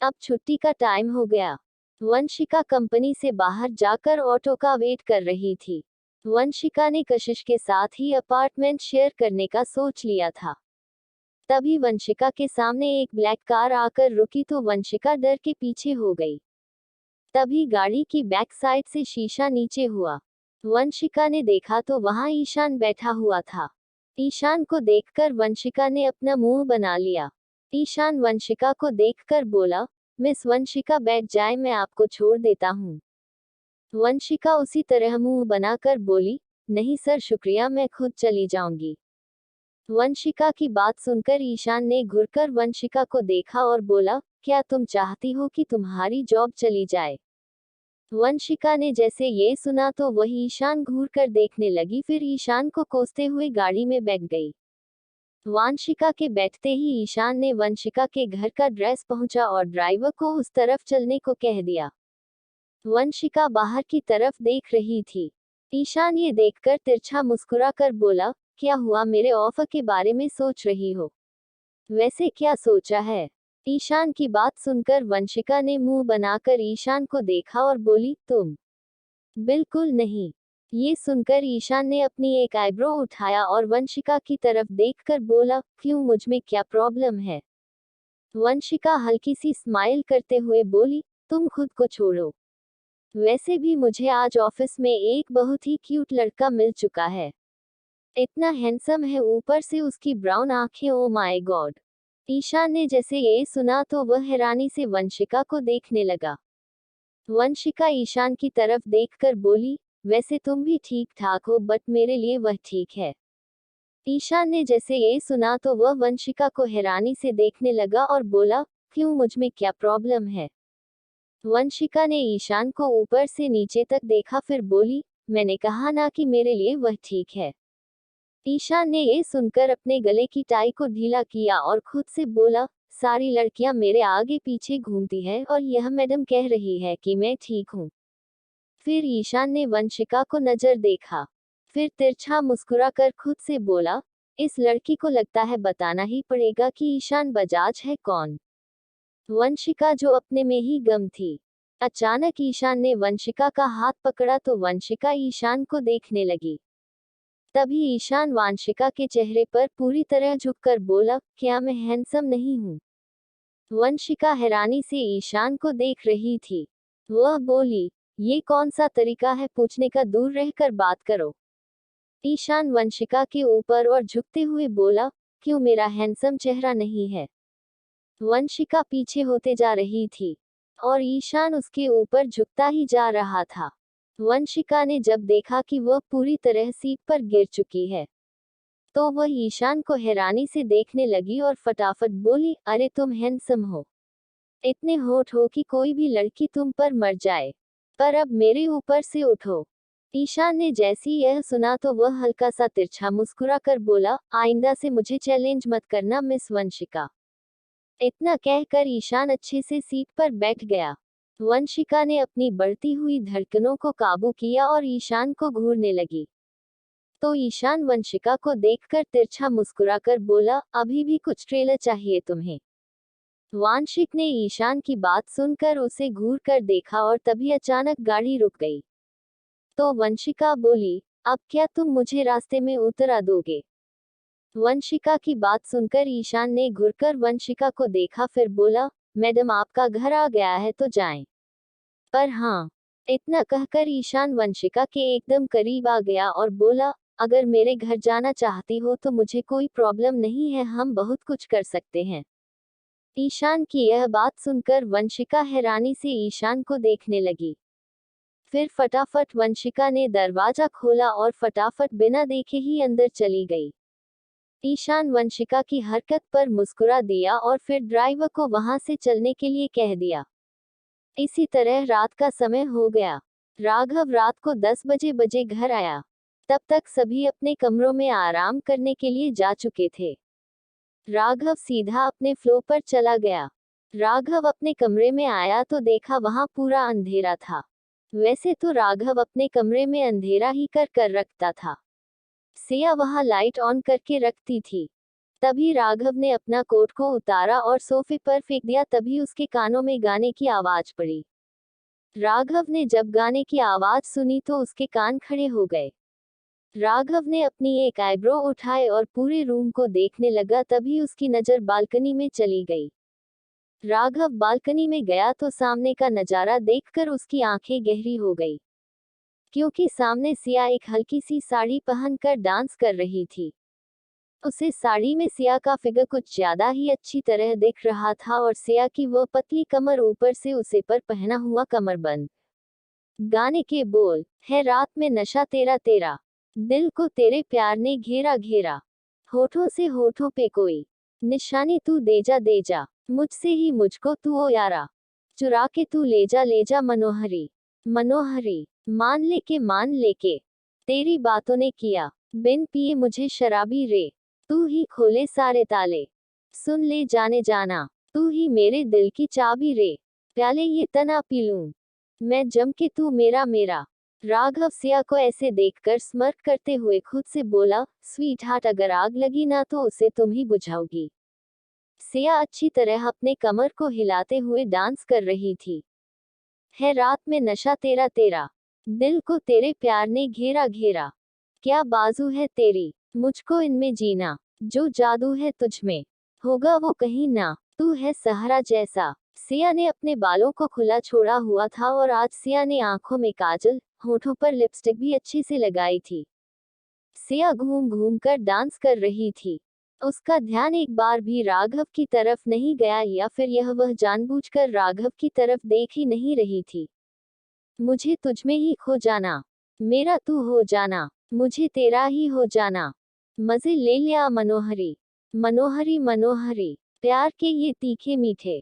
अब छुट्टी का टाइम हो गया। वंशिका कंपनी से बाहर जाकर ऑटो का वेट कर रही थी। वंशिका ने कशिश के साथ ही अपार्टमेंट शेयर करने का सोच लिया था। तभी वंशिका के सामने एक ब्लैक कार आकर रुकी तो वंशिका डर के पीछे हो गई। तभी गाड़ी की बैक साइड से शीशा नीचे हुआ। वंशिका ने देखा तो वहां ईशान बैठा हुआ था। ईशान को देखकर वंशिका ने अपना मुंह बना लिया। ईशान वंशिका को देखकर बोला, मिस वंशिका बैठ जाए, मैं आपको छोड़ देता हूँ। वंशिका उसी तरह मुंह बनाकर बोली, नहीं सर शुक्रिया, मैं खुद चली जाऊंगी। वंशिका की बात सुनकर ईशान ने घुरकर वंशिका को देखा और बोला, क्या तुम चाहती हो कि तुम्हारी जॉब चली जाए? वंशिका ने जैसे ये सुना तो वही ईशान घूर कर देखने लगी, फिर ईशान को कोसते हुए गाड़ी में बैठ गई। वंशिका के बैठते ही ईशान ने वंशिका के घर का एड्रेस पहुंचा और ड्राइवर को उस तरफ चलने को कह दिया। वंशिका बाहर की तरफ देख रही थी। ईशान ये देखकर तिरछा मुस्कुरा कर बोला, क्या हुआ, मेरे ऑफर के बारे में सोच रही हो? वैसे क्या सोचा है? ईशान की बात सुनकर वंशिका ने मुंह बनाकर ईशान को देखा और बोली, तुम? बिल्कुल नहीं। ये सुनकर ईशान ने अपनी एक आईब्रो उठाया और वंशिका की तरफ देखकर बोला, क्यों, मुझ में क्या प्रॉब्लम है? वंशिका हल्की सी स्माइल करते हुए बोली, तुम खुद को छोड़ो। वैसे भी मुझे आज ऑफिस में एक बहुत ही क्यूट लड़का मिल चुका है। इतना हैंडसम है, ऊपर से उसकी ब्राउन आंखें, ओ माय गॉड। ईशान ने जैसे ये सुना तो वह हैरानी से वंशिका को देखने लगा। वंशिका ईशान की तरफ देखकर बोली, वैसे तुम भी ठीक ठाक हो, बट मेरे लिए वह ठीक है। ईशान ने जैसे ये सुना तो वह वंशिका को हैरानी से देखने लगा और बोला, क्यों, मुझ में क्या प्रॉब्लम है? वंशिका ने ईशान को ऊपर से नीचे तक देखा, फिर बोली, मैंने कहा ना कि मेरे लिए वह ठीक है। ईशान ने ये सुनकर अपने गले की टाई को ढीला किया और खुद से बोला, सारी लड़कियां मेरे आगे पीछे घूमती हैं और यह मैडम कह रही है कि मैं ठीक हूँ। फिर ईशान ने वंशिका को नजर देखा, फिर तिरछा मुस्कुराकर खुद से बोला, इस लड़की को लगता है बताना ही पड़ेगा कि ईशान बजाज है कौन। वंशिका जो अपने में ही गम थी। अचानक ईशान ने वंशिका का हाथ पकड़ा तो वंशिका ईशान को देखने लगी। तभी ईशान वंशिका के चेहरे पर पूरी तरह झुककर बोला, क्या मैं हैंडसम नहीं हूँ? वंशिका हैरानी से ईशान को देख रही थी। वह बोली, ये कौन सा तरीका है पूछने का, दूर रहकर बात करो। ईशान वंशिका के ऊपर और झुकते हुए बोला, क्यों, मेरा हैंडसम चेहरा नहीं है? वंशिका पीछे होते जा रही थी और ईशान उसके ऊपर झुकता ही जा रहा था। वंशिका ने जब देखा कि वह पूरी तरह सीट पर गिर चुकी है तो वह ईशान को हैरानी से देखने लगी और फटाफट बोली, अरे तुम हैंडसम हो, इतने होठ हो कि कोई भी लड़की तुम पर मर जाए, पर अब मेरे ऊपर से उठो। ईशान ने जैसी यह सुना तो वह हल्का सा तिरछा मुस्कुरा कर बोला, आइंदा से मुझे चैलेंज मत करना मिस वंशिका। इतना कहकर ईशान अच्छे से सीट पर बैठ गया। वंशिका ने अपनी बढ़ती हुई धड़कनों को काबू किया और ईशान को घूरने लगी। तो ईशान वंशिका को देखकर तिरछा मुस्कुराकर बोला, अभी भी कुछ ट्रेलर चाहिए तुम्हें? वांशिक ने ईशान की बात सुनकर उसे घूर कर देखा और तभी अचानक गाड़ी रुक गई। तो वंशिका बोली, अब क्या तुम मुझे रास्ते में उतरा दोगे? वंशिका की बात सुनकर ईशान ने घुरकर वंशिका को देखा, फिर बोला, मैडम आपका घर आ गया है तो जाएं। पर हाँ। इतना कहकर ईशान वंशिका के एकदम करीब आ गया और बोला, अगर मेरे घर जाना चाहती हो तो मुझे कोई प्रॉब्लम नहीं है, हम बहुत कुछ कर सकते हैं। ईशान की यह बात सुनकर वंशिका हैरानी से ईशान को देखने लगी। फिर फटाफट वंशिका ने दरवाजा खोला और फटाफट बिना देखे ही अंदर चली गई। ईशान वंशिका की हरकत पर मुस्कुरा दिया और फिर ड्राइवर को वहां से चलने के लिए कह दिया। इसी तरह रात का समय हो गया। राघव रात को 10 बजे घर आया। तब तक सभी अपने कमरों में आराम करने के लिए जा चुके थे। राघव सीधा अपने फ्लोर पर चला गया। राघव अपने कमरे में आया तो देखा वहां पूरा अंधेरा था। वैसे तो राघव अपने कमरे में अंधेरा ही कर रखता था। सिया वहां लाइट ऑन करके रखती थी। तभी राघव ने अपना कोट को उतारा और सोफे पर फेंक दिया, तभी उसके कानों में गाने की आवाज पड़ी। राघव ने जब गाने की आवाज सुनी तो उसके कान खड़े हो गए। राघव ने अपनी एक आईब्रो उठाए और पूरे रूम को देखने लगा, तभी उसकी नजर बालकनी में चली गई। राघव बालकनी में गया तो सामने का नजारा देखकर उसकी आंखें गहरी हो गई, क्योंकि सामने सिया एक हल्की सी साड़ी पहनकर डांस कर रही थी। उसे साड़ी में सिया का फिगर कुछ ज्यादा ही अच्छी तरह दिख रहा था और सिया की वो पतली कमर, ऊपर से उसे पर पहना हुआ कमरबंद। गाने के बोल है रात में नशा तेरा तेरा, दिल को तेरे प्यार ने घेरा घेरा, होठों से होठों पे कोई निशानी तू दे जा, मुझसे ही मुझको तू ओ यारा, चुरा के तू ले जा मनोहरी, मनोहरी, मान लेके तेरी बातों ने किया, बिन पिए मुझे शराबी रे, तू ही खोले सारे ताले, सुन ले जाने जाना, तू ही मेरे दिल की चाबी रे, प्याले ये तना पी लूं मैं जम के, तू मेरा मेरा। राघव सिया को ऐसे देखकर स्मर्क करते हुए खुद से बोला, स्वीट हार्ट, अगर आग लगी ना तो उसे तुम ही बुझाओगी। सिया अच्छी तरह अपने कमर को हिलाते हुए डांस कर रही थी। है रात में नशा तेरा तेरा, दिल को तेरे प्यार ने घेरा घेरा, क्या बाजू है तेरी, मुझको इनमें जीना, जो जादू है तुझ में, होगा वो कहीं ना, तू है सहारा जैसा। सिया ने अपने बालों को खुला छोड़ा हुआ था और आज सिया ने आंखों में काजल, होठों पर लिपस्टिक भी अच्छी से लगाई थी। सिया घूम घूम कर डांस कर रही थी। उसका ध्यान एक बार भी राघव की तरफ नहीं गया, या फिर यह वह जानबूझकर राघव की तरफ देख ही नहीं रही थी। मुझे तुझमें ही खो जाना, मेरा तू हो जाना, मुझे तेरा ही हो जाना, मजे ले लिया मनोहरी, मनोहरी मनोहरी, प्यार के ये तीखे मीठे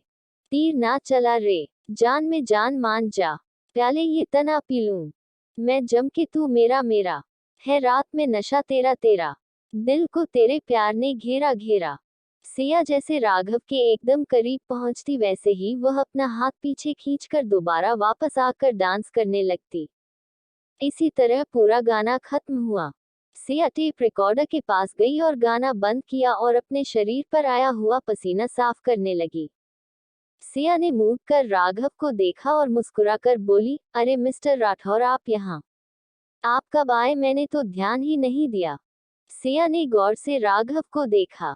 तीर ना चला रे, जान में जान मान जा, प्याले ये तना पी लूं मैं जम के, तू मेरा मेरा। है रात में नशा तेरा तेरा, दिल को तेरे प्यार ने घेरा घेरा। सिया जैसे राघव के एकदम करीब पहुंचती, वैसे ही वह अपना हाथ पीछे खींचकर दोबारा वापस आकर डांस करने लगती। इसी तरह पूरा गाना खत्म हुआ। सिया टेप रिकॉर्डर के पास गई और गाना बंद किया और अपने शरीर पर आया हुआ पसीना साफ करने लगी। सिया ने मुड़ कर राघव को देखा और मुस्कुराकर बोली, अरे मिस्टर राठौर, आप यहाँ? आप कब आए? मैंने तो ध्यान ही नहीं दिया। सिया ने गौर से राघव को देखा,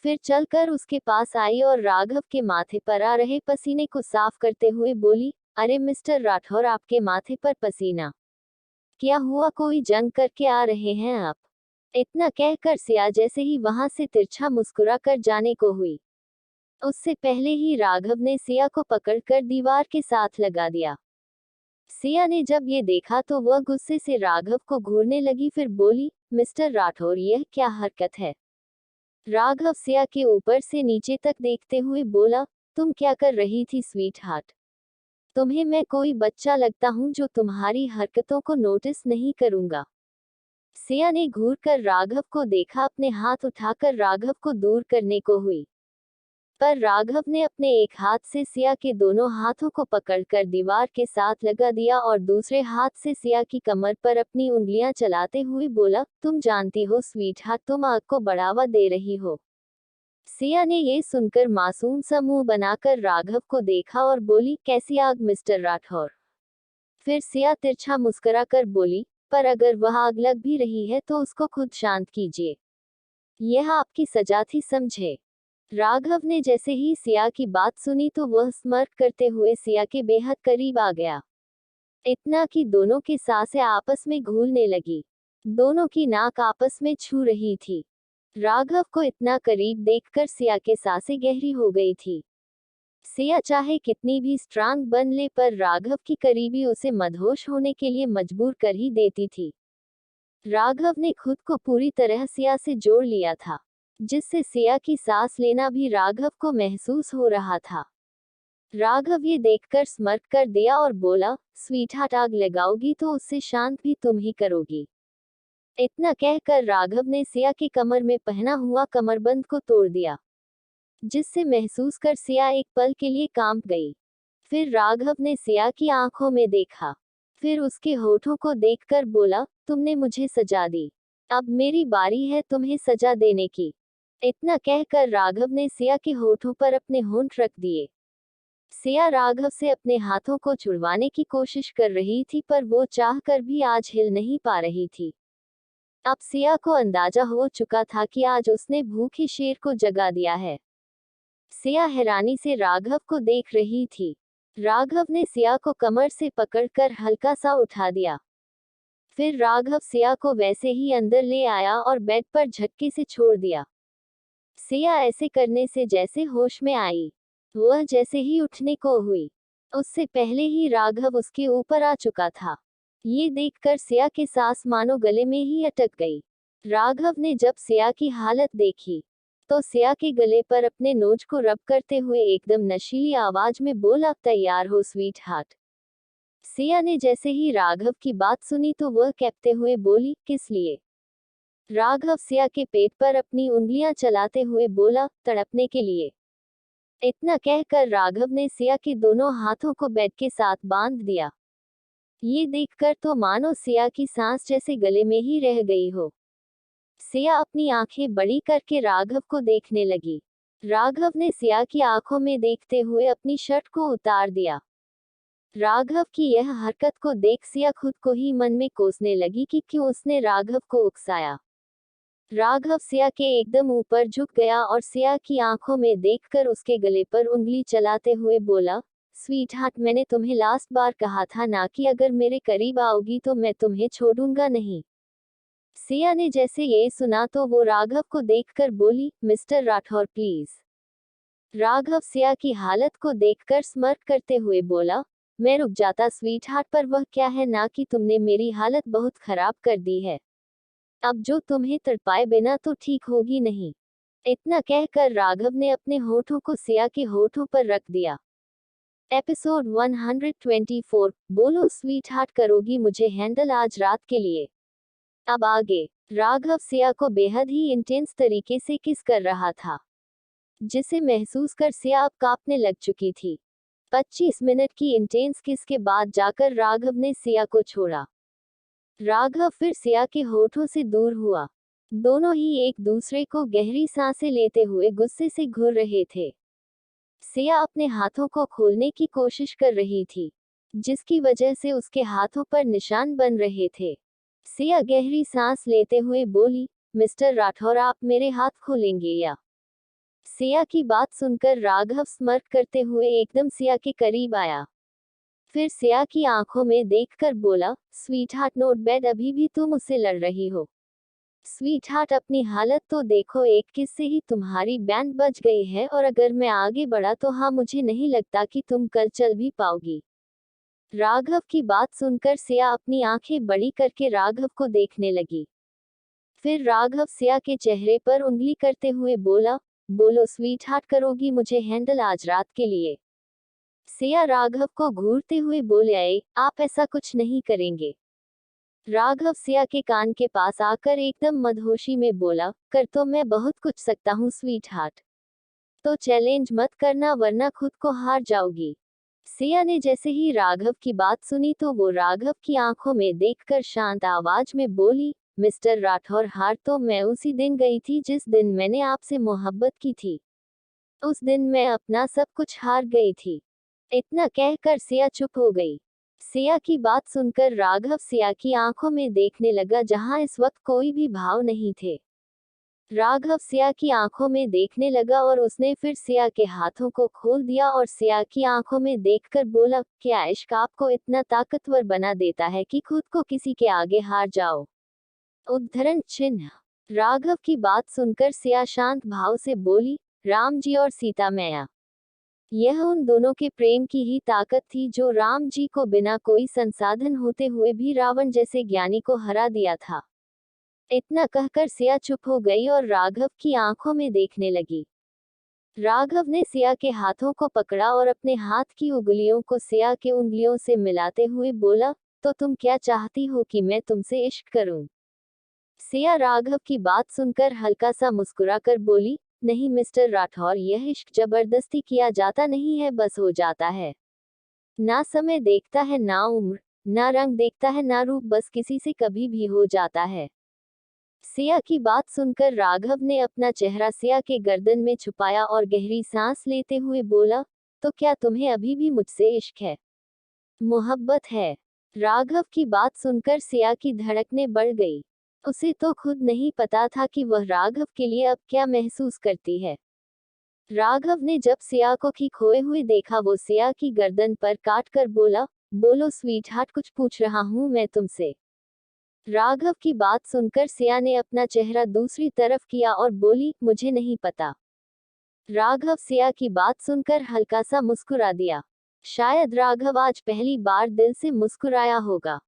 फिर चलकर उसके पास आई और राघव के माथे पर आ रहे पसीने को साफ करते हुए बोली, अरे मिस्टर राठौर, आपके माथे पर पसीना क्या हुआ? कोई जंग करके आ रहे हैं आप? इतना कहकर सिया जैसे ही वहां से तिरछा मुस्कुरा कर जाने को हुई, उससे पहले ही राघव ने सिया को पकड़कर दीवार के साथ लगा दिया। सिया ने जब ये देखा तो वह गुस्से से राघव को घूरने लगी, फिर बोली, मिस्टर राठौर, यह क्या हरकत है? राघव सिया के ऊपर से नीचे तक देखते हुए बोला, तुम क्या कर रही थी स्वीट हार्ट? तुम्हें मैं कोई बच्चा लगता हूँ जो तुम्हारी हरकतों को नोटिस नहीं करूंगा? सिया ने घूर कर राघव को देखा, अपने हाथ उठाकर राघव को दूर करने को हुई, पर राघव ने अपने एक हाथ से सिया के दोनों हाथों को पकड़कर दीवार के साथ लगा दिया और दूसरे हाथ से सिया की कमर पर अपनी उंगलियां चलाते हुए बोला, तुम जानती हो स्वीट हार्ट, तुम आग को बढ़ावा दे रही हो। सिया ने ये सुनकर मासूम सा मुंह बनाकर राघव को देखा और बोली, कैसी आग मिस्टर राठौर? फिर सिया तिरछा मुस्कुराकर बोली, पर अगर वह आग लग भी रही है तो उसको खुद शांत कीजिए, यह आपकी सजा थी, समझे? राघव ने जैसे ही सिया की बात सुनी तो वह स्मर्क करते हुए सिया के बेहद करीब आ गया, इतना कि दोनों की सांसें आपस में घुलने लगी, दोनों की नाक आपस में छू रही थी। राघव को इतना करीब देखकर सिया के सांसें गहरी हो गई थी। सिया चाहे कितनी भी स्ट्रांग बन ले, पर राघव की करीबी उसे मदहोश होने के लिए मजबूर कर ही देती थी। राघव ने खुद को पूरी तरह सिया से जोड़ लिया था, जिससे सिया की सांस लेना भी राघव को महसूस हो रहा था। राघव ये देखकर स्मर्क कर दिया और बोला, स्वीटहार्ट, आग लगाओगी तो उससे शांत भी तुम ही करोगी। इतना कहकर राघव ने सिया की कमर में पहना हुआ कमरबंद को तोड़ दिया, जिससे महसूस कर सिया एक पल के लिए कांप गई। फिर राघव ने सिया की आंखों में देखा, फिर उसके होठों को देखकर बोला, तुमने मुझे सजा दी, अब मेरी बारी है तुम्हें सजा देने की। इतना कहकर राघव ने सिया के होठों पर अपने होंठ रख दिए। सिया राघव से अपने हाथों को छुड़वाने की कोशिश कर रही थी, पर वो चाहकर भी आज हिल नहीं पा रही थी। अब सिया को अंदाजा हो चुका था कि आज उसने भूखे शेर को जगा दिया है। सिया हैरानी से राघव को देख रही थी। राघव ने सिया को कमर से पकड़कर हल्का सा उठा दिया, फिर राघव सिया को वैसे ही अंदर ले आया और बेड पर झटके से छोड़ दिया। सिया ऐसे करने से जैसे होश में आई। वह जैसे ही उठने को हुई, उससे पहले ही राघव उसके ऊपर आ चुका था। ये देखकर सिया की सांस मानो गले में ही अटक गई। राघव ने जब सिया की हालत देखी, तो सिया के गले पर अपने नोज को रब करते हुए एकदम नशीली आवाज में बोला, तैयार हो स्वीट हार्ट। सिया ने जैसे ही राघव की बात सुनी तो वह कहते हुए बोली, किस लिए? राघव सिया के पेट पर अपनी उंगलियां चलाते हुए बोला, तड़पने के लिए। इतना कहकर राघव ने सिया के दोनों हाथों को बेड के साथ बांध दिया। ये देखकर तो मानो सिया की सांस जैसे गले में ही रह गई हो। सिया अपनी आंखें बड़ी करके राघव को देखने लगी। राघव ने सिया की आंखों में देखते हुए अपनी शर्ट को उतार दिया। राघव की यह हरकत को देख सिया खुद को ही मन में कोसने लगी कि क्यों उसने राघव को उकसाया। राघव सिया के एकदम ऊपर झुक गया और सिया की आंखों में देखकर उसके गले पर उंगली चलाते हुए बोला, स्वीट हार्ट, मैंने तुम्हें लास्ट बार कहा था ना कि अगर मेरे करीब आओगी तो मैं तुम्हें छोड़ूंगा नहीं। सिया ने जैसे ये सुना तो वो राघव को देखकर बोली, मिस्टर राठौर प्लीज। राघव सिया की हालत को देखकर स्मर्क करते हुए बोला, मैं रुक जाता स्वीट हार्ट, पर वह क्या है ना कि तुमने मेरी हालत बहुत खराब कर दी है। अब जो तुम्हें तड़पाए बिना तो ठीक होगी नहीं। इतना कहकर राघव ने अपने होठों को सिया के होठों पर रख दिया। एपिसोड 124, बोलो स्वीट हार्ट, करोगी मुझे हैंडल आज रात के लिए? अब आगे राघव सिया को बेहद ही इंटेंस तरीके से किस कर रहा था, जिसे महसूस कर सिया अब कांपने लग चुकी थी। 25 मिनट की इंटेंस किस के बाद जाकर राघव ने सिया को छोड़ा। राघव फिर सिया के होठों से दूर हुआ। दोनों ही एक दूसरे को गहरी सांसें लेते हुए गुस्से से घूर रहे थे। सिया अपने हाथों को खोलने की कोशिश कर रही थी, जिसकी वजह से उसके हाथों पर निशान बन रहे थे। सिया गहरी सांस लेते हुए बोली, मिस्टर राठौर, आप मेरे हाथ खोलेंगे या? सिया की बात सुनकर राघव स्मर्क करते हुए एकदम सिया के करीब आया। फिर सिया की आंखों में देखकर बोला, स्वीट हार्ट, नोट बैड, अभी भी तुम उससे लड़ रही हो। स्वीट हार्ट, अपनी हालत तो देखो, एक किस से ही तुम्हारी बैंड बज गई है और अगर मैं आगे बढ़ा तो हाँ, मुझे नहीं लगता कि तुम कल चल भी पाओगी। राघव की बात सुनकर सिया अपनी आंखें बड़ी करके राघव को देखने लगी। फिर राघव सिया के चेहरे पर उंगली करते हुए बोला, बोलो स्वीट हार्ट, करोगी मुझे हैंडल आज रात के लिए? सिया राघव को घूरते हुए बोले, आप ऐसा कुछ नहीं करेंगे। राघव सिया के कान के पास आकर एकदम मदहोशी में बोला, कर तो मैं बहुत कुछ सकता हूँ स्वीट हार्ट, तो चैलेंज मत करना वरना खुद को हार जाओगी। सिया ने जैसे ही राघव की बात सुनी तो वो राघव की आंखों में देखकर शांत आवाज में बोली, मिस्टर राठौर, हार तो मैं उसी दिन गई थी जिस दिन मैंने आपसे मोहब्बत की थी। उस दिन मैं अपना सब कुछ हार गई थी। इतना कहकर सिया चुप हो गई। सिया की बात सुनकर राघव सिया की आंखों में देखने लगा जहां इस वक्त कोई भी भाव नहीं थे। राघव सिया की आंखों में देखने लगा और उसने फिर सिया के हाथों को खोल दिया और सिया की आंखों में देखकर बोला, क्या इश्क आपको इतना ताकतवर बना देता है कि खुद को किसी के आगे हार जाओ? उद्धरण चिन्ह। राघव की बात सुनकर सिया शांत भाव से बोली, राम जी और सीता मैया। यह उन दोनों के प्रेम की ही ताकत थी जो राम जी को बिना कोई संसाधन होते हुए भी रावण जैसे ज्ञानी को हरा दिया था। इतना कहकर सिया चुप हो गई और राघव की आंखों में देखने लगी। राघव ने सिया के हाथों को पकड़ा और अपने हाथ की उंगलियों को सिया के उंगलियों से मिलाते हुए बोला, तो तुम क्या चाहती हो कि मैं तुमसे इश्क करूं? सिया राघव की बात सुनकर हल्का सा मुस्कुराकर बोली, नहीं मिस्टर राठौर, यह इश्क जबरदस्ती किया जाता नहीं है, बस हो जाता है। ना समय देखता है, ना उम्र, ना रंग देखता है, ना रूप, बस किसी से कभी भी हो जाता है। सिया की बात सुनकर राघव ने अपना चेहरा सिया के गर्दन में छुपाया और गहरी सांस लेते हुए बोला, तो क्या तुम्हें अभी भी मुझसे इश्क है, मोहब्बत है? राघव की बात सुनकर सिया की धड़कनें बढ़ गई। उसे तो खुद नहीं पता था कि वह राघव के लिए अब क्या महसूस करती है। राघव ने जब सिया को की खोए हुए देखा, वो सिया की गर्दन पर काट कर बोला, बोलो स्वीट हार्ट, कुछ पूछ रहा हूँ मैं तुमसे। राघव की बात सुनकर सिया ने अपना चेहरा दूसरी तरफ किया और बोली, मुझे नहीं पता। राघव सिया की बात सुनकर हल्का सा मुस्कुरा दिया। शायद राघव आज पहली बार दिल से मुस्कुराया होगा।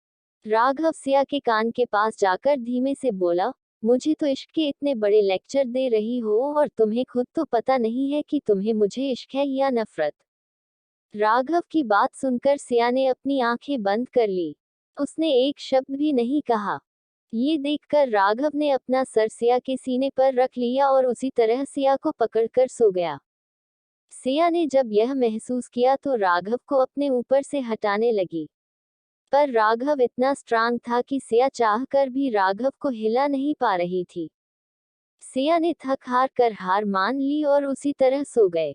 राघव सिया के कान के पास जाकर धीमे से बोला, मुझे तो इश्क के इतने बड़े लेक्चर दे रही हो और तुम्हें खुद तो पता नहीं है कि तुम्हें मुझे इश्क है या नफरत। राघव की बात सुनकर सिया ने अपनी आंखें बंद कर ली। उसने एक शब्द भी नहीं कहा। ये देखकर राघव ने अपना सर सिया के सीने पर रख लिया और उसी तरह सिया को पकड़कर सो गया। सिया ने जब यह महसूस किया तो राघव को अपने ऊपर से हटाने लगी। पर राघव इतना स्ट्रांग था कि सिया चाहकर भी राघव को हिला नहीं पा रही थी। सिया ने थक हार कर हार मान ली और उसी तरह सो गए।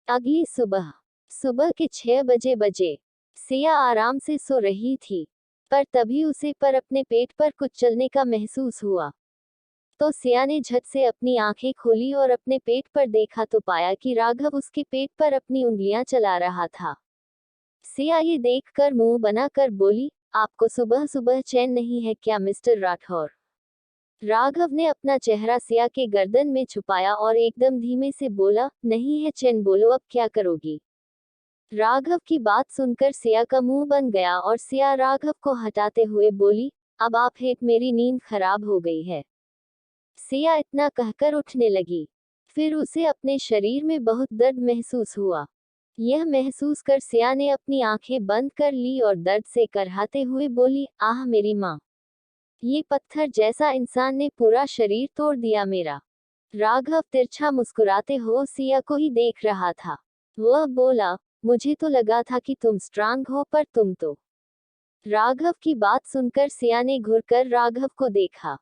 अगली सुबह सुबह के 6 बजे सिया आराम से सो रही थी, पर तभी उसे पर अपने पेट पर कुछ चलने का महसूस हुआ। तो सिया ने झट से अपनी आंखें खोली और अपने पेट पर देखा तो पाया कि राघव उसके पेट पर अपनी उंगलियां चला रहा था। सिया ये देखकर मुंह बनाकर बोली, आपको सुबह सुबह चैन नहीं है क्या मिस्टर राठौर? राघव ने अपना चेहरा सिया के गर्दन में छुपाया और एकदम धीमे से बोला, नहीं है चैन, बोलो अब क्या करोगी? राघव की बात सुनकर सिया का मुंह बन गया और सिया राघव को हटाते हुए बोली, अब आप हेट, मेरी नींद खराब हो गई है। सिया इतना कहकर उठने लगी। फिर उसे अपने शरीर में बहुत दर्द महसूस हुआ। यह महसूस कर सिया ने अपनी आंखें बंद कर ली और दर्द से करहाते हुए बोली, आह मेरी माँ, ये पत्थर जैसा इंसान ने पूरा शरीर तोड़ दिया मेरा। राघव तिरछा मुस्कुराते हो सिया को ही देख रहा था। वह बोला, मुझे तो लगा था कि तुम स्ट्रांग हो, पर तुम तो। राघव की बात सुनकर सिया ने घुरकर राघव को देखा।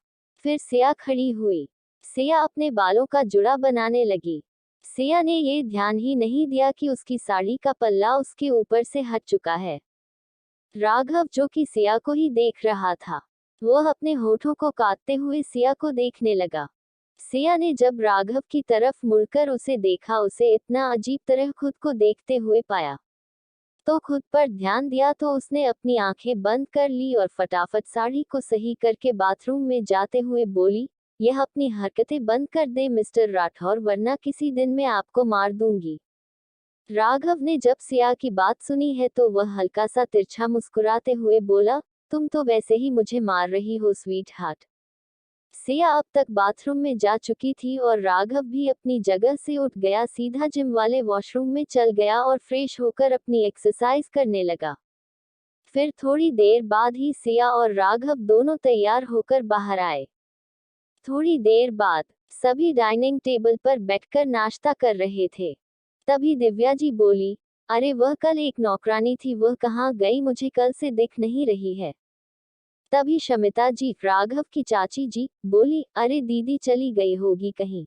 फिर सिया खड़ी हुई। सिया अपने बालों का जुड़ा बनाने लगी। सिया ने ये ध्यान ही नहीं दिया कि उसकी साड़ी का पल्ला उसके ऊपर से हट चुका है। राघव, जो कि सिया को ही देख रहा था, वह अपने होठों को काटते हुए सिया को देखने लगा। सिया ने जब राघव की तरफ मुड़कर उसे देखा, उसे इतना अजीब तरह खुद को देखते हुए पाया। तो खुद पर ध्यान दिया तो उसने अपनी आंखें बंद कर ली और फटाफट साड़ी को सही करके बाथरूम में जाते हुए बोली, यह अपनी हरकतें बंद कर दे मिस्टर राठौर, वरना किसी दिन मैं आपको मार दूंगी। राघव ने जब सिया की बात सुनी है तो वह हल्का सा तिरछा मुस्कुराते हुए बोला, तुम तो वैसे ही मुझे मार रही हो स्वीट हार्ट। सिया अब तक बाथरूम में जा चुकी थी और राघव भी अपनी जगह से उठ गया, सीधा जिम वाले वॉशरूम में चल गया और फ्रेश होकर अपनी एक्सरसाइज करने लगा। फिर थोड़ी देर बाद ही सिया और राघव दोनों तैयार होकर बाहर आए। थोड़ी देर बाद सभी डाइनिंग टेबल पर बैठकर नाश्ता कर रहे थे। तभी दिव्या जी बोली, अरे वह कल एक नौकरानी थी, वह कहाँ गई, मुझे कल से दिख नहीं रही है। तभी शमिता जी, राघव की चाची जी, बोली, अरे दीदी चली गई होगी कहीं।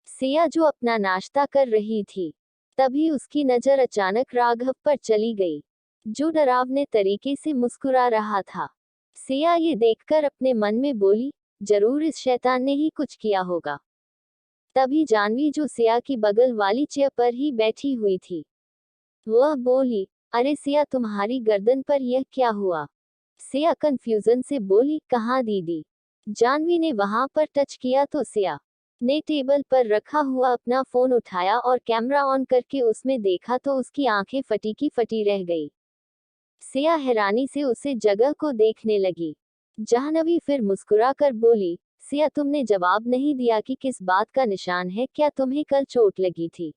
सिया जो अपना नाश्ता कर रही थी, तभी उसकी नजर अचानक राघव पर चली गई, जो डरावने तरीके से मुस्कुरा रहा था। सिया ये देखकर अपने मन में बोली, जरूर इस शैतान ने ही कुछ किया होगा। तभी जानवी, जो सिया की बगल वाली चेयर पर ही बैठी हुई थी, वह बोली, अरे सिया, तुम्हारी गर्दन पर यह क्या हुआ? सिया कंफ्यूजन से बोली, कहाँ दीदी? जानवी ने वहां पर टच किया तो सिया ने टेबल पर रखा हुआ अपना फोन उठाया और कैमरा ऑन करके उसमें देखा तो उसकी आंखें फटी की फटी रह गई। सिया हैरानी से उसे जगह को देखने लगी। जाह्नवी फिर मुस्कुराकर बोली, सिया, तुमने जवाब नहीं दिया कि किस बात का निशान है, क्या तुम्हें कल चोट लगी थी?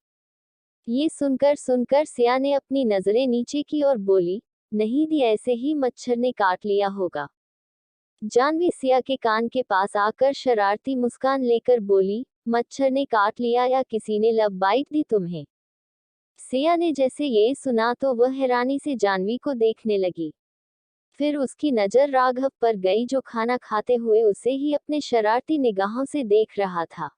ये सुनकर सुनकर सिया ने अपनी नजरें नीचे की और बोली, नहीं दी, ऐसे ही मच्छर ने काट लिया होगा। जानवी सिया के कान के पास आकर शरारती मुस्कान लेकर बोली, मच्छर ने काट लिया या किसी ने लव बाइट दी तुम्हें? सिया ने जैसे ये सुना तो वह हैरानी से जानवी को देखने लगी। फिर उसकी नजर राघव पर गई, जो खाना खाते हुए उसे ही अपने शरारती निगाहों से देख रहा था।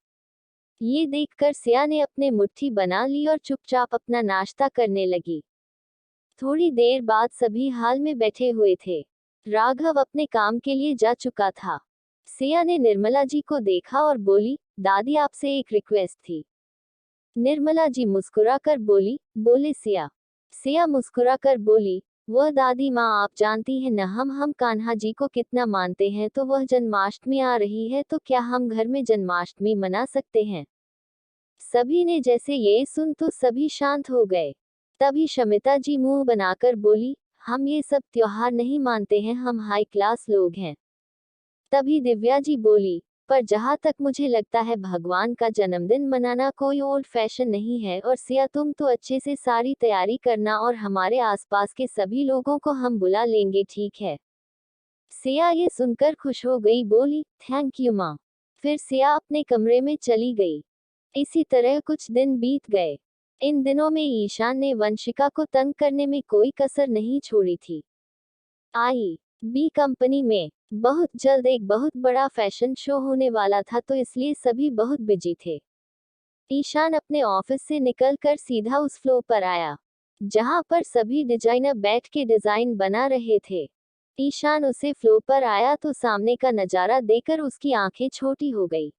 ये देखकर सिया ने अपने मुट्ठी बना ली और चुपचाप अपना नाश्ता करने लगी। थोड़ी देर बाद सभी हाल में बैठे हुए थे। राघव अपने काम के लिए जा चुका था। सिया ने निर्मला जी को देखा और बोली, दादी आपसे एक रिक्वेस्ट थी। निर्मला जी मुस्कुराकर बोली, बोले सिया। सिया मुस्कुराकर बोली, वह दादी माँ, आप जानती हैं न हम कान्हा जी को कितना मानते हैं, तो वह जन्माष्टमी आ रही है तो क्या हम घर में जन्माष्टमी मना सकते हैं? सभी ने जैसे ये सुन तो सभी शांत हो गए। तभी शमिता जी मुंह बनाकर बोली, हम ये सब त्योहार नहीं मानते हैं, हम हाई क्लास लोग हैं। तभी दिव्या जी बोली, पर जहाँ तक मुझे लगता है भगवान का जन्मदिन मनाना कोई ओल्ड फैशन नहीं है, और सिया तुम तो अच्छे से सारी तैयारी करना और हमारे आसपास के सभी लोगों को हम बुला लेंगे, ठीक है? सिया ये सुनकर खुश हो गई, बोली, थैंक यू माँ। फिर सिया अपने कमरे में चली गई। इसी तरह कुछ दिन बीत गए। इन दिनों में ईशान ने वंशिका को तंग करने में कोई कसर नहीं छोड़ी थी। आई बी कंपनी में बहुत जल्द एक बहुत बड़ा फैशन शो होने वाला था, तो इसलिए सभी बहुत बिजी थे। ईशान अपने ऑफिस से निकलकर सीधा उस फ्लोर पर आया जहां पर सभी डिजाइनर बैठ के डिजाइन बना रहे थे। ईशान उसे फ्लोर पर आया तो सामने का नजारा देखकर उसकी आंखें छोटी हो गई,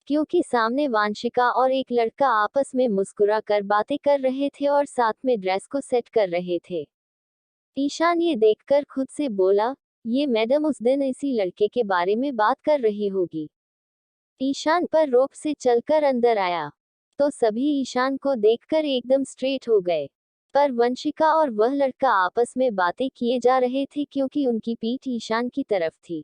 क्योंकि सामने वांशिका और एक लड़का आपस में मुस्कुरा कर बातें कर रहे थे और साथ में ड्रेस को सेट कर रहे थे। ईशान ये देखकर खुद से बोला, ये मैडम उस दिन इसी लड़के के बारे में बात कर रही होगी। ईशान पर रोप से चलकर अंदर आया तो सभी ईशान को देखकर एकदम स्ट्रेट हो गए। पर वंशिका और वह लड़का आपस में बातें किए जा रहे थे, क्योंकि उनकी पीठ ईशान की तरफ थी।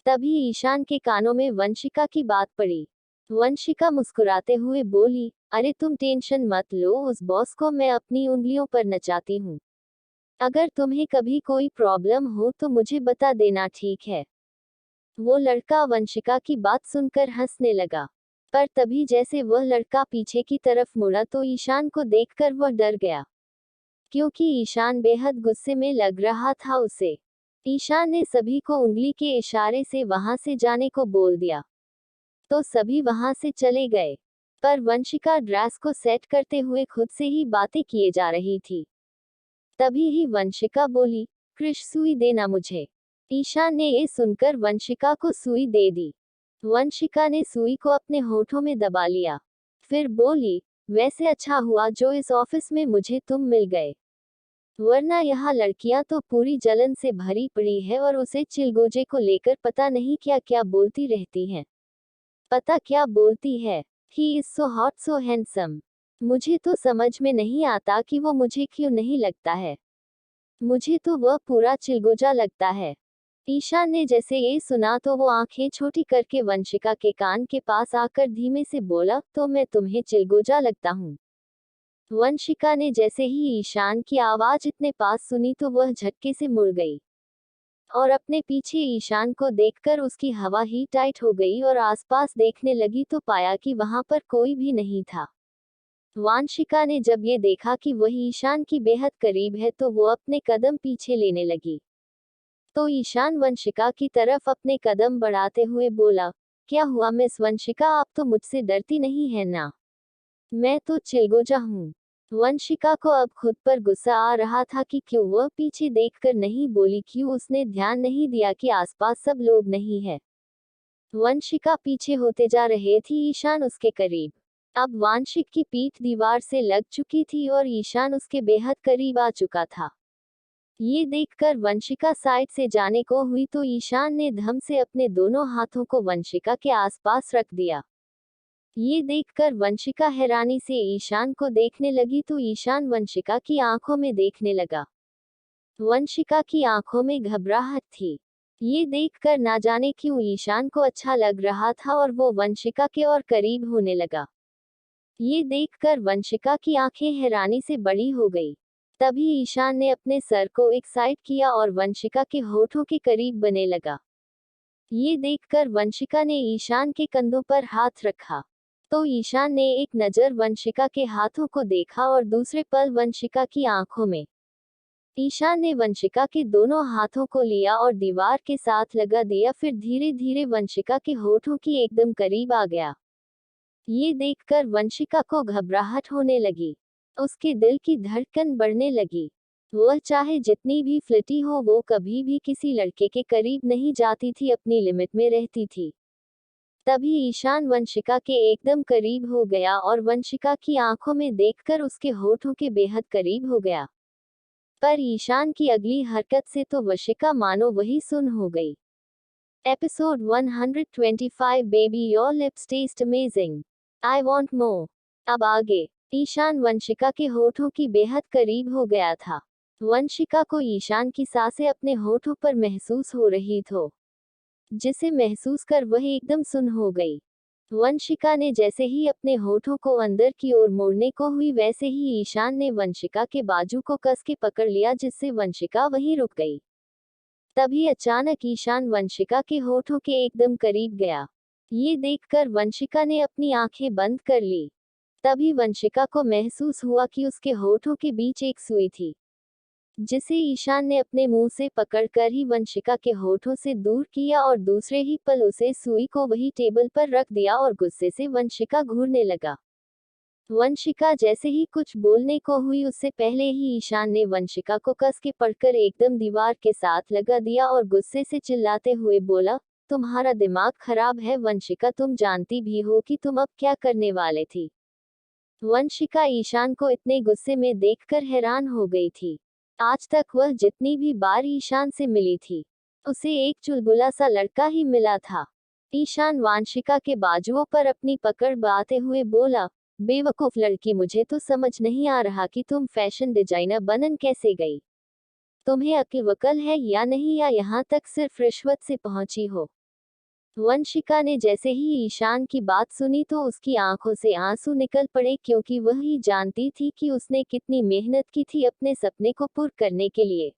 तभी ईशान के कानों में वंशिका की बात पड़ी। वंशिका मुस्कुराते हुए बोली, अरे तुम टेंशन मत लो, उस बॉस को मैं अपनी उंगलियों पर नचाती हूँ। अगर तुम्हें कभी कोई प्रॉब्लम हो तो मुझे बता देना, ठीक है? वो लड़का वंशिका की बात सुनकर हंसने लगा। पर तभी जैसे वह लड़का पीछे की तरफ मुड़ा तो ईशान को देखकर वह डर गया, क्योंकि ईशान बेहद गुस्से में लग रहा था उसे। ईशान ने सभी को उंगली के इशारे से वहां से जाने को बोल दिया, तो सभी वहां से चले गए। पर वंशिका ड्रेस को सेट करते हुए खुद से ही बातें किए जा रही थी। तभी ही वंशिका बोली, कृष सुई देना मुझे। ईशान ने ये सुनकर वंशिका को सुई दे दी। वंशिका ने सुई को अपने होठों में दबा लिया, फिर बोली, वैसे अच्छा हुआ जो इस ऑफिस में मुझे तुम मिल गए, वरना यहाँ लड़कियां तो पूरी जलन से भरी पड़ी है और उसे चिलगोजे को लेकर पता नहीं क्या क्या बोलती रहती हैं। पता क्या बोलती है, he is so hot so handsome. मुझे तो समझ में नहीं आता कि वो मुझे क्यों नहीं लगता है। मुझे तो वह पूरा चिलगोजा लगता है। ईशान ने जैसे ये सुना तो वो आंखें छोटी करके वंशिका के कान के पास आकर धीमे से बोला, तो मैं तुम्हें चिलगोजा लगता हूँ? वंशिका ने जैसे ही ईशान की आवाज इतने पास सुनी तो वह झटके से मुड़ गई और अपने पीछे ईशान को देखकर उसकी हवा ही टाइट हो गई और आसपास देखने लगी तो पाया कि वहां पर कोई भी नहीं था। वांशिका ने जब ये देखा कि वह ईशान की बेहद करीब है तो वो अपने कदम पीछे लेने लगी। तो ईशान वंशिका की तरफ अपने कदम बढ़ाते हुए बोला, क्या हुआ मिस वंशिका, आप तो मुझसे डरती नहीं है ना? मैं तो चिलगोजा हूँ। वंशिका को अब खुद पर गुस्सा आ रहा था कि क्यों वह पीछे देखकर नहीं बोली, क्यों उसने ध्यान नहीं दिया कि आसपास सब लोग नहीं है। वंशिका पीछे होते जा रहे थी, ईशान उसके करीब। अब वांशिक की पीठ दीवार से लग चुकी थी और ईशान उसके बेहद करीब आ चुका था। ये देखकर वंशिका साइड से जाने को हुई तो ईशान ने धम से अपने दोनों हाथों को वंशिका के आसपास रख दिया। ये देखकर वंशिका हैरानी से ईशान को देखने लगी तो ईशान वंशिका की आंखों में देखने लगा। वंशिका की आंखों में घबराहट थी। ये देखकर ना जाने क्यों ईशान को अच्छा लग रहा था और वो वंशिका के और करीब होने लगा। ये देखकर वंशिका की आंखें हैरानी से बड़ी हो गई। तभी ईशान ने अपने सर को एक साइड किया और वंशिका के होठों के करीब बने लगा। ये देखकर वंशिका ने ईशान के कंधों पर हाथ रखा, तो ईशान ने एक नजर वंशिका के हाथों को देखा और दूसरे पल वंशिका की आंखों में। ईशान ने वंशिका के दोनों हाथों को लिया और दीवार के साथ लगा दिया, फिर धीरे धीरे वंशिका के होठों की एकदम करीब आ गया। ये देखकर वंशिका को घबराहट होने लगी। उसके दिल की धड़कन बढ़ने लगी। वह चाहे जितनी भी फ्लिटी हो, वो कभी भी किसी लड़के के करीब नहीं जाती थी, अपनी लिमिट में रहती थी। तभी ईशान वंशिका के एकदम करीब हो गया और वंशिका की आंखों में देखकर उसके होठों के बेहद करीब हो गया। पर ईशान की अगली हरकत से तो वशिका मानो वही सुन हो गई। Episode 125 baby your lips test amazing, I want more. अब आगे। ईशान वंशिका के होठों की बेहद करीब हो गया था। वंशिका को ईशान की सांसें अपने होठों पर महसूस हो रही थो, जिसे महसूस कर वह एकदम सुन्न हो गई। वंशिका ने जैसे ही अपने होठों को अंदर की ओर मोड़ने को हुई, वैसे ही ईशान ने वंशिका के बाजू को कस के पकड़ लिया, जिससे वंशिका वहीं रुक गई। तभी अचानक ईशान वंशिका के होठों के एकदम करीब गया। ये देखकर वंशिका ने अपनी आंखें बंद कर ली। तभी वंशिका को महसूस हुआ कि उसके होठों के बीच एक सुई थी, जिसे ईशान ने अपने मुंह से पकड़कर ही वंशिका के होठों से दूर किया और दूसरे ही पल उसे सुई को वही टेबल पर रख दिया और गुस्से से वंशिका घूरने लगा। वंशिका जैसे ही कुछ बोलने को हुई, उससे पहले ही ईशान ने वंशिका को कस के पकड़कर एकदम दीवार के साथ लगा दिया और गुस्से से चिल्लाते हुए बोला, तुम्हारा दिमाग खराब है वंशिका, तुम जानती भी हो कि तुम अब क्या करने वाले थी। वंशिका ईशान को इतने गुस्से में देखकर हैरान हो गई थी। आज तक वह जितनी भी बार ईशान से मिली थी, उसे एक चुलबुला सा लड़का ही मिला था। ईशान वंशिका के बाजुओं पर अपनी पकड़ बांधते हुए बोला, बेवकूफ लड़की, मुझे तो समझ नहीं आ रहा कि तुम फैशन डिजाइनर बनन कैसे गई। तुम्हें अक्ल वकल है या नहीं, या यहाँ तक सिर्फ रिश्वत से पहुंची हो। वंशिका ने जैसे ही ईशान की बात सुनी तो उसकी आंखों से आंसू निकल पड़े, क्योंकि वह ही जानती थी कि उसने कितनी मेहनत की थी अपने सपने को पूरा करने के लिए।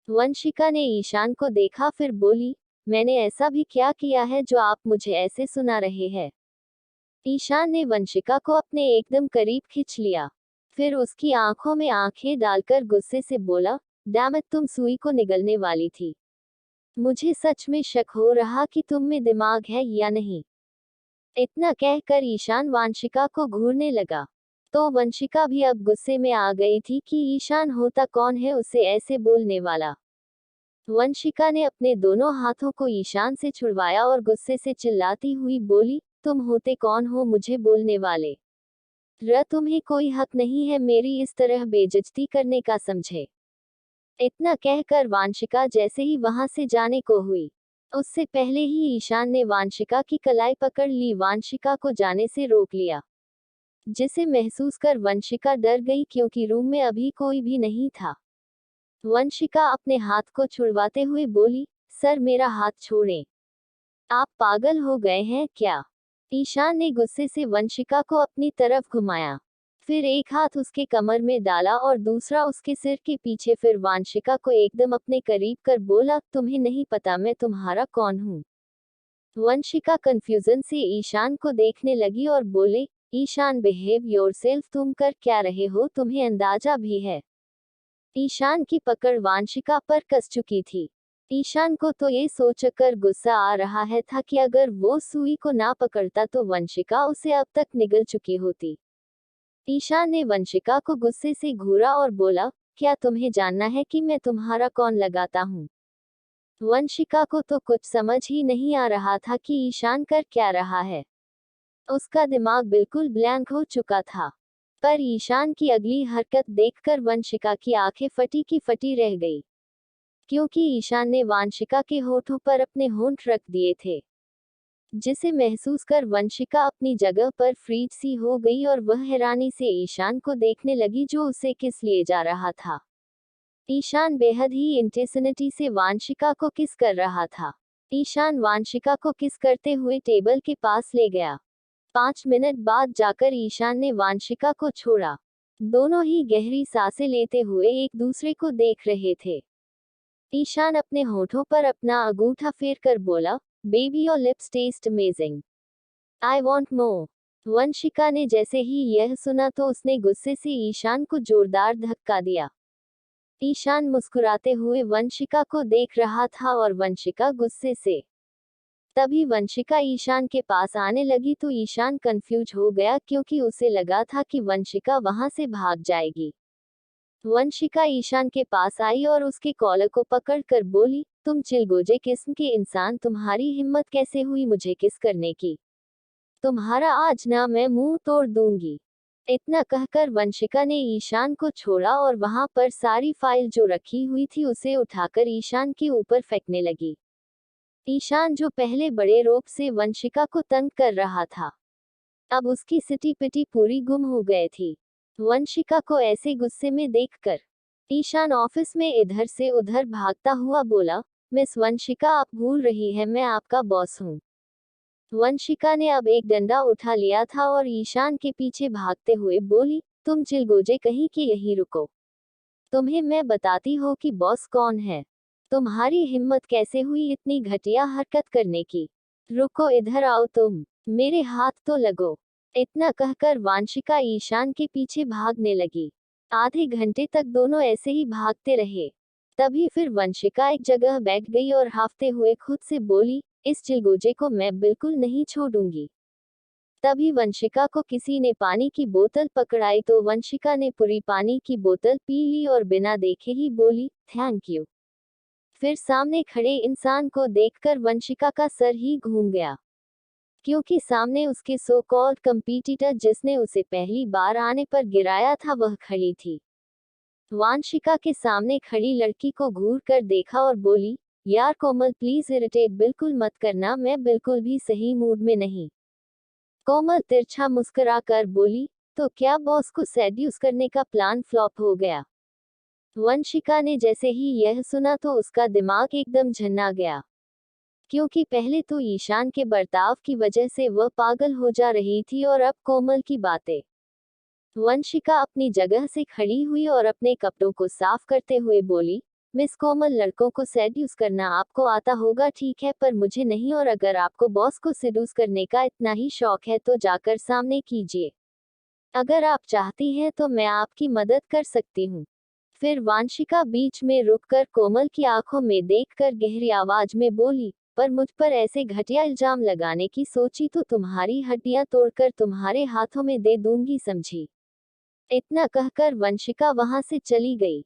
वंशिका ने ईशान को देखा, फिर बोली, मैंने ऐसा भी क्या किया है जो आप मुझे ऐसे सुना रहे हैं। ईशान ने वंशिका को अपने एकदम करीब खींच लिया, फिर उसकी आंखों में आंखें डालकर गुस्से से बोला, डैम इट, तुम सुई को निगलने वाली थी। मुझे सच में शक हो रहा कि तुम में दिमाग है या नहीं। इतना कहकर ईशान वंशिका को घूरने लगा। तो वंशिका भी अब गुस्से में आ गई थी कि ईशान होता कौन है उसे ऐसे बोलने वाला। वंशिका ने अपने दोनों हाथों को ईशान से छुड़वाया और गुस्से से चिल्लाती हुई बोली, तुम होते कौन हो मुझे बोलने वाले। तुम्हें कोई हक नहीं है मेरी इस तरह बेइज्जती करने का, समझे। इतना कहकर वंशिका जैसे ही वहां से जाने को हुई, उससे पहले ही ईशान ने वंशिका की कलाई पकड़ ली, वंशिका को जाने से रोक लिया, जिसे महसूस कर वंशिका डर गई, क्योंकि रूम में अभी कोई भी नहीं था। वंशिका अपने हाथ को छुड़वाते हुए बोली, सर मेरा हाथ छोड़ें। आप पागल हो गए हैं क्या। ईशान ने गुस्से से वंशिका को अपनी तरफ घुमाया, फिर एक हाथ उसके कमर में डाला और दूसरा उसके सिर के पीछे, फिर वंशिका को एकदम अपने करीब कर बोला, तुम्हें नहीं पता मैं तुम्हारा कौन हूँ। वंशिका कंफ्यूजन से ईशान को देखने लगी और बोले, ईशान बिहेव योरसेल्फ, तुम कर क्या रहे हो, तुम्हें अंदाजा भी है। ईशान की पकड़ वंशिका पर कस चुकी थी। ईशान को तो ये सोचकर गुस्सा आ रहा है था कि अगर वो सुई को ना पकड़ता तो वंशिका उसे अब तक निगल चुकी होती। ईशान ने वंशिका को गुस्से से घूरा और बोला, क्या तुम्हें जानना है कि मैं तुम्हारा कौन लगाता हूँ। वंशिका को तो कुछ समझ ही नहीं आ रहा था कि ईशान कर क्या रहा है। उसका दिमाग बिल्कुल ब्लैंक हो चुका था। पर ईशान की अगली हरकत देखकर वंशिका की आंखें फटी की फटी रह गई, क्योंकि ईशान ने वंशिका के होठों पर अपने होंठ रख दिए थे, जिसे महसूस कर वंशिका अपनी जगह पर फ्रीज सी हो गई और वह हैरानी से ईशान को देखने लगी, जो उसे किस लिए जा रहा था। ईशान बेहद ही इंटेंसिटी से वंशिका को किस कर रहा था। ईशान वंशिका को किस करते हुए टेबल के पास ले गया। 5 मिनट बाद जाकर ईशान ने वंशिका को छोड़ा। दोनों ही गहरी सांसें लेते हुए एक दूसरे को देख रहे थे। ईशान अपने होठों पर अपना अंगूठा फेर कर बोला, baby your lips test amazing, I want more. Vanshika ने जैसे ही यह सुना तो उसने गुस्से से ईशान को जोरदार धक्का दिया। ईशान मुस्कुराते हुए वंशिका को देख रहा था और वंशिका गुस्से से। तभी वंशिका ईशान के पास आने लगी तो ईशान कंफ्यूज हो गया, क्योंकि उसे लगा था कि वंशिका वहां से भाग जाएगी। वंशिका ईशान के पास आई और उसके कॉलर को पकड़कर बोली, तुम चिलगोजे किस्म के इंसान, तुम्हारी हिम्मत कैसे हुई मुझे किस करने की। तुम्हारा आज ना मैं मुंह तोड़ दूंगी। इतना कहकर वंशिका ने ईशान को छोड़ा और वहां पर सारी फाइल जो रखी हुई थी उसे उठाकर ईशान के ऊपर फेंकने लगी। ईशान जो पहले बड़े रोप से वंशिका को तंग कर रहा था, अब उसकी सिटी पिटी पूरी गुम हो गए थी। वंशिका को ऐसे गुस्से में देखकर ईशान ऑफिस में इधर से उधर भागता हुआ बोला, मिस वंशिका, आप भूल रही है मैं आपका बॉस हूँ। वंशिका ने अब एक डंडा उठा लिया था और ईशान के पीछे भागते हुए बोली, तुम चिलगोजे कहीं कि यहीं रुको। तुम्हें मैं बताती हूँ कि बॉस कौन है। तुम्हारी हिम्मत कैसे हुई इतनी घटिया हरकत करने की। रुको, इधर आओ, तुम मेरे हाथ तो लगो। इतना कहकर वांशिका ईशान के पीछे भागने लगी। आधे घंटे तक दोनों ऐसे ही भागते रहे। तभी फिर वंशिका एक जगह बैठ गई और हाफते हुए खुद से बोली, इस चिलगोजे को मैं बिल्कुल नहीं छोड़ूंगी। तभी वंशिका को किसी ने पानी की बोतल पकड़ाई तो वंशिका ने पूरी पानी की बोतल पी ली और बिना देखे ही बोली, थैंक यू। फिर सामने खड़े इंसान को देखकर वंशिका का सर ही घूम गया, क्योंकि सामने उसके सो कॉल्ड कंपीटिटर जिसने उसे पहली बार आने पर गिराया था वह खड़ी थी। वांशिका के सामने खड़ी लड़की को घूर कर देखा और बोली, यार कोमल प्लीज इरिटेट बिल्कुल मत करना, मैं बिल्कुल भी सही मूड में नहीं। कोमल तिरछा मुस्कुरा कर बोली, तो क्या बॉस को सेड्यूस करने का प्लान फ्लॉप हो गया? वंशिका ने जैसे ही यह सुना तो उसका दिमाग एकदम झन्ना गया, क्योंकि पहले तो ईशान के बर्ताव की वजह से वह पागल हो जा रही थी और अब कोमल की बातें। वंशिका अपनी जगह से खड़ी हुई और अपने कपड़ों को साफ करते हुए बोली, मिस कोमल, लड़कों को सेड्यूस करना आपको आता होगा ठीक है, पर मुझे नहीं, और अगर आपको बॉस को सेड्यूस करने का इतना ही शौक है तो जाकर सामने कीजिए। अगर आप चाहती हैं तो मैं आपकी मदद कर सकती हूँ। फिर वांशिका बीच में रुककर कोमल की आंखों में देखकर गहरी आवाज में बोली, पर मुझ पर ऐसे घटिया इल्जाम लगाने की सोची तो तुम्हारी हड्डियां तोड़कर तुम्हारे हाथों में दे दूंगी, समझी? इतना कहकर वंशिका वहां से चली गई।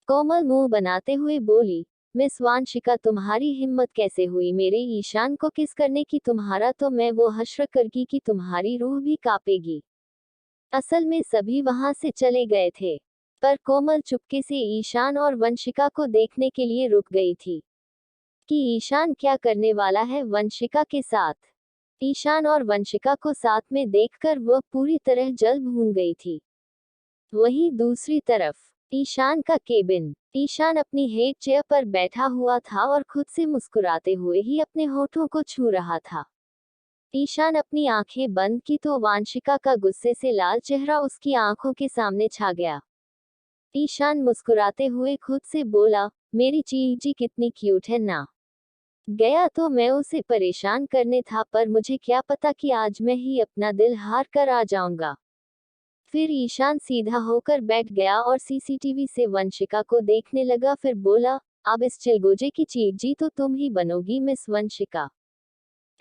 कोमल मुंह बनाते हुए बोली, मिस वांशिका, तुम्हारी हिम्मत कैसे हुई मेरे ईशान को किस करने की? तुम्हारा तो मैं वो हश्र करगी कि तुम्हारी रूह भी कांपेगी। असल में सभी वहां से चले गए थे, पर कोमल चुपके से ईशान और वंशिका को देखने के लिए रुक गई थी कि ईशान क्या करने वाला है वंशिका के साथ। ईशान और वंशिका को साथ में देखकर वह पूरी तरह जल भून गई थी। वहीं दूसरी तरफ ईशान का केबिन। ईशान अपनी हेड चेयर पर बैठा हुआ था और खुद से मुस्कुराते हुए ही अपने होठों को छू रहा था। ईशान अपनी आंखें बंद की तो वांशिका का गुस्से से लाल चेहरा उसकी आंखों के सामने छा गया। ईशान मुस्कुराते हुए खुद से बोला, मेरी चीजी कितनी क्यूट है ना। गया तो मैं उसे परेशान करने था, पर मुझे क्या पता कि आज मैं ही अपना दिल हार कर आ जाऊंगा। फिर ईशान सीधा होकर बैठ गया और सीसीटीवी से वंशिका को देखने लगा। फिर बोला, अब इस चिलगोजे की चीजी तो तुम ही बनोगी मिस वंशिका।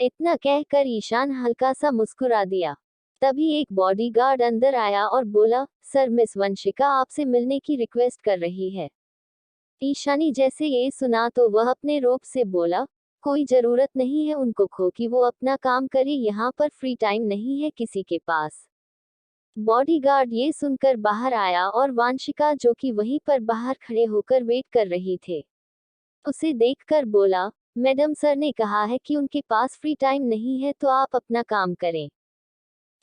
इतना कहकर ईशान हल्का सा मुस्कुरा दिया। तभी एक बॉडीगार्ड अंदर आया और बोला, सर, मिस वंशिका आपसे मिलने की रिक्वेस्ट कर रही है। ईशानी जैसे ये सुना तो वह अपने रोब से बोला, कोई जरूरत नहीं है उनको खो कि वो अपना काम करे, यहाँ पर फ्री टाइम नहीं है किसी के पास। बॉडीगार्ड ये सुनकर बाहर आया और वांशिका, जो कि वहीं पर बाहर खड़े होकर वेट कर रही थे, उसे देखकर बोला, मैडम, सर ने कहा है कि उनके पास फ्री टाइम नहीं है तो आप अपना काम करें।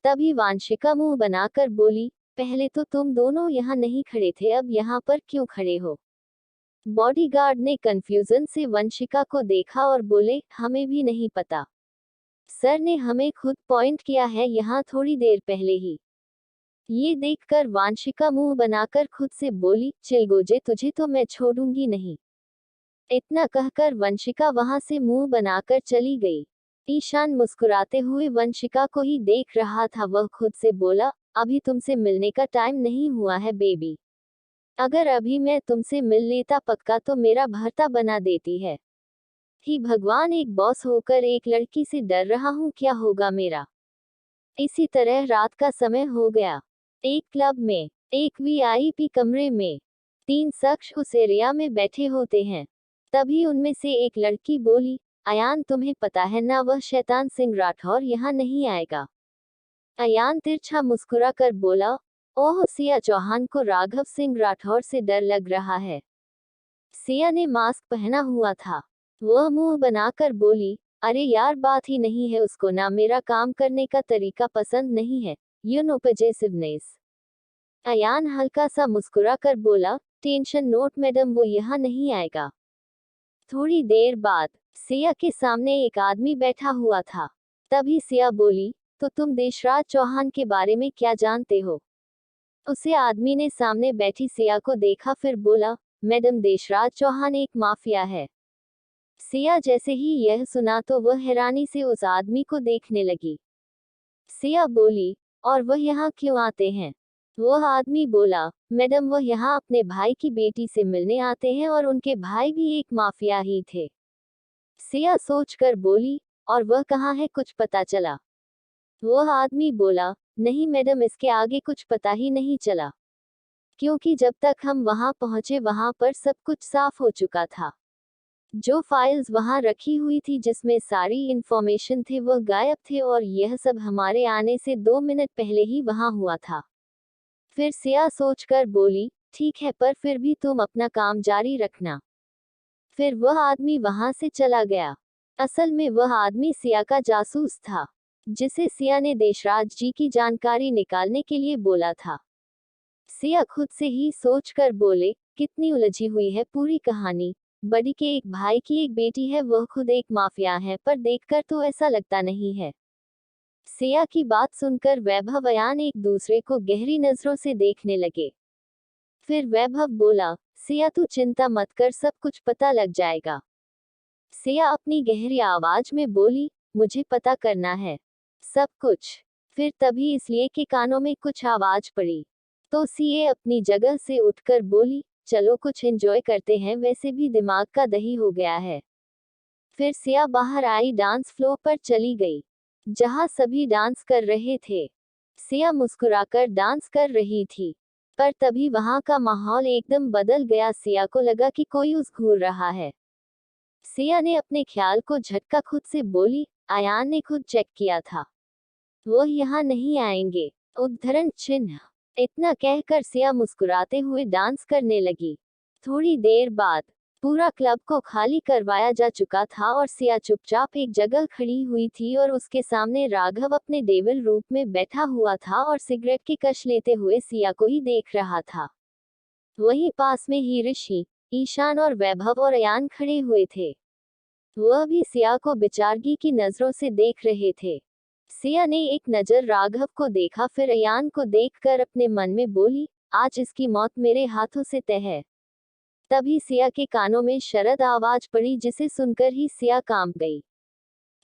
तभी वांशिका मुंह बनाकर बोली, पहले तो तुम दोनों यहाँ नहीं खड़े थे, अब यहाँ पर क्यों खड़े हो? बॉडीगार्ड ने कंफ्यूजन से वंशिका को देखा और बोले, हमें भी नहीं पता, सर ने हमें खुद पॉइंट किया है यहाँ थोड़ी देर पहले ही। ये देखकर वांशिका मुंह बनाकर खुद से बोली, चिलगोजे, तुझे तो मैं छोड़ूंगी नहीं। इतना कहकर वंशिका वहां से मुंह बनाकर चली गई। ईशान मुस्कुराते हुए वंशिका को ही देख रहा था। वह खुद से बोला, अभी तुमसे मिलने का टाइम नहीं हुआ है बेबी। अगर अभी मैं तुमसे मिल लेता पक्का तो मेरा भरता बना देती है। ही भगवान, एक बॉस होकर एक लड़की से डर रहा हूँ, क्या होगा मेरा। इसी तरह रात का समय हो गया। एक क्लब में एक वीआईपी कमरे में 3 शख्स उस एरिया में बैठे होते हैं। तभी उनमें से एक लड़की बोली, अयान, तुम्हें पता है ना, वह शैतान सिंह राठौर यहाँ नहीं आएगा। अयान तिरछा मुस्कुराकर बोला, ओह सिया चौहान को राघव सिंह राठौर से डर लग रहा है। सिया ने मास्क पहना हुआ था। वह मुंह बनाकर बोली, अरे यार बात ही नहीं है उसको ना मेरा काम करने का तरीका पसंद नहीं है, यू नो पजेसिवनेस। अयान हल्का सा मुस्कुराकर बोला, टेंशन नोट मैडम वो यहाँ नहीं आएगा। थोड़ी देर बाद सिया के सामने एक आदमी बैठा हुआ था। तभी सिया बोली, तो तुम देशराज चौहान के बारे में क्या जानते हो? उसे आदमी ने सामने बैठी सिया को देखा फिर बोला, मैडम देशराज चौहान एक माफिया है। सिया जैसे ही यह सुना तो वह हैरानी से उस आदमी को देखने लगी। सिया बोली, और वह यहाँ क्यों आते हैं? वह आदमी बोला, मैडम वह यहाँ अपने भाई की बेटी से मिलने आते हैं और उनके भाई भी एक माफिया ही थे। सिया सोचकर बोली, और वह कहाँ है कुछ पता चला? वह आदमी बोला, नहीं मैडम इसके आगे कुछ पता ही नहीं चला, क्योंकि जब तक हम वहां पहुंचे वहां पर सब कुछ साफ हो चुका था। जो फाइल्स वहां रखी हुई थी जिसमें सारी इंफॉर्मेशन थे वह गायब थे और यह सब हमारे आने से 2 मिनट पहले ही वहां हुआ था। फिर सिया सोचकर बोली, ठीक है पर फिर भी तुम अपना काम जारी रखना। फिर वह आदमी वहां से चला गया। असल में वह आदमी सिया का जासूस था, जिसे सिया ने देशराज जी की जानकारी निकालने के लिए बोला था। सिया खुद से ही सोचकर बोले, कितनी उलझी हुई है पूरी कहानी। बड़ी के एक भाई की एक बेटी है, वह खुद एक माफिया है, पर देखकर तो ऐसा लगता नहीं है। सिया की बात सुनकर वैभव अयान एक दूसरे को गहरी नजरों से देखने लगे। फिर वैभव बोला, सिया तू चिंता मत कर सब कुछ पता लग जाएगा। सिया अपनी गहरी आवाज में बोली, मुझे पता करना है सब कुछ। फिर तभी इसलिए कि कानों में कुछ आवाज पड़ी, तो सीए अपनी जगह से उठकर बोली, चलो कुछ एंजॉय करते हैं, वैसे भी दिमाग का दही हो गया है। फिर सिया बाहर आई, डांस फ्लोर पर चली गई, जहां सभी डांस कर रहे थे। सिया मुस्कुराकर डांस कर रही थी, पर तभी वहां का माहौल एकदम बदल गया। सिया को लगा कि कोई उस घूर रहा है। सिया ने अपने ख्याल को झटका, खुद से बोली, अयान ने खुद चेक किया था, वो यहाँ नहीं आएंगे। उद्धरण चिन्ह। इतना कहकर सिया मुस्कुराते हुए डांस करने लगी। थोड़ी देर बाद पूरा क्लब को खाली करवाया जा चुका था और सिया चुपचाप एक जगह खड़ी हुई थी और उसके सामने राघव अपने डेविल रूप में बैठा हुआ था और सिगरेट की कश लेते हुए सिया को ही देख रहा था। वहीं पास में ही ऋषि, ईशान और वैभव और अयान खड़े हुए थे। वह भी सिया को बेचारगी की नजरों से देख रहे थे। सिया ने एक नजर राघव को देखा, फिर अयान को देखकर अपने मन में बोली, आज इसकी मौत मेरे हाथों से तय है। तभी सिया के कानों में शरद आवाज पड़ी, जिसे सुनकर ही सिया कांप गई।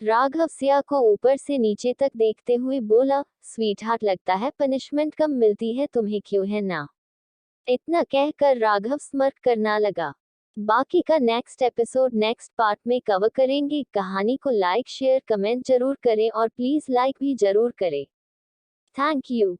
राघव सिया को ऊपर से नीचे तक देखते हुए बोला, स्वीट हार्ट लगता है पनिशमेंट कम मिलती है तुम्हें, क्यों है ना? इतना कहकर राघव स्मर्क करना लगा। बाकी का नेक्स्ट एपिसोड नेक्स्ट पार्ट में कवर करेंगे। कहानी को लाइक शेयर कमेंट जरूर करें और प्लीज लाइक भी जरूर करें। Thank you.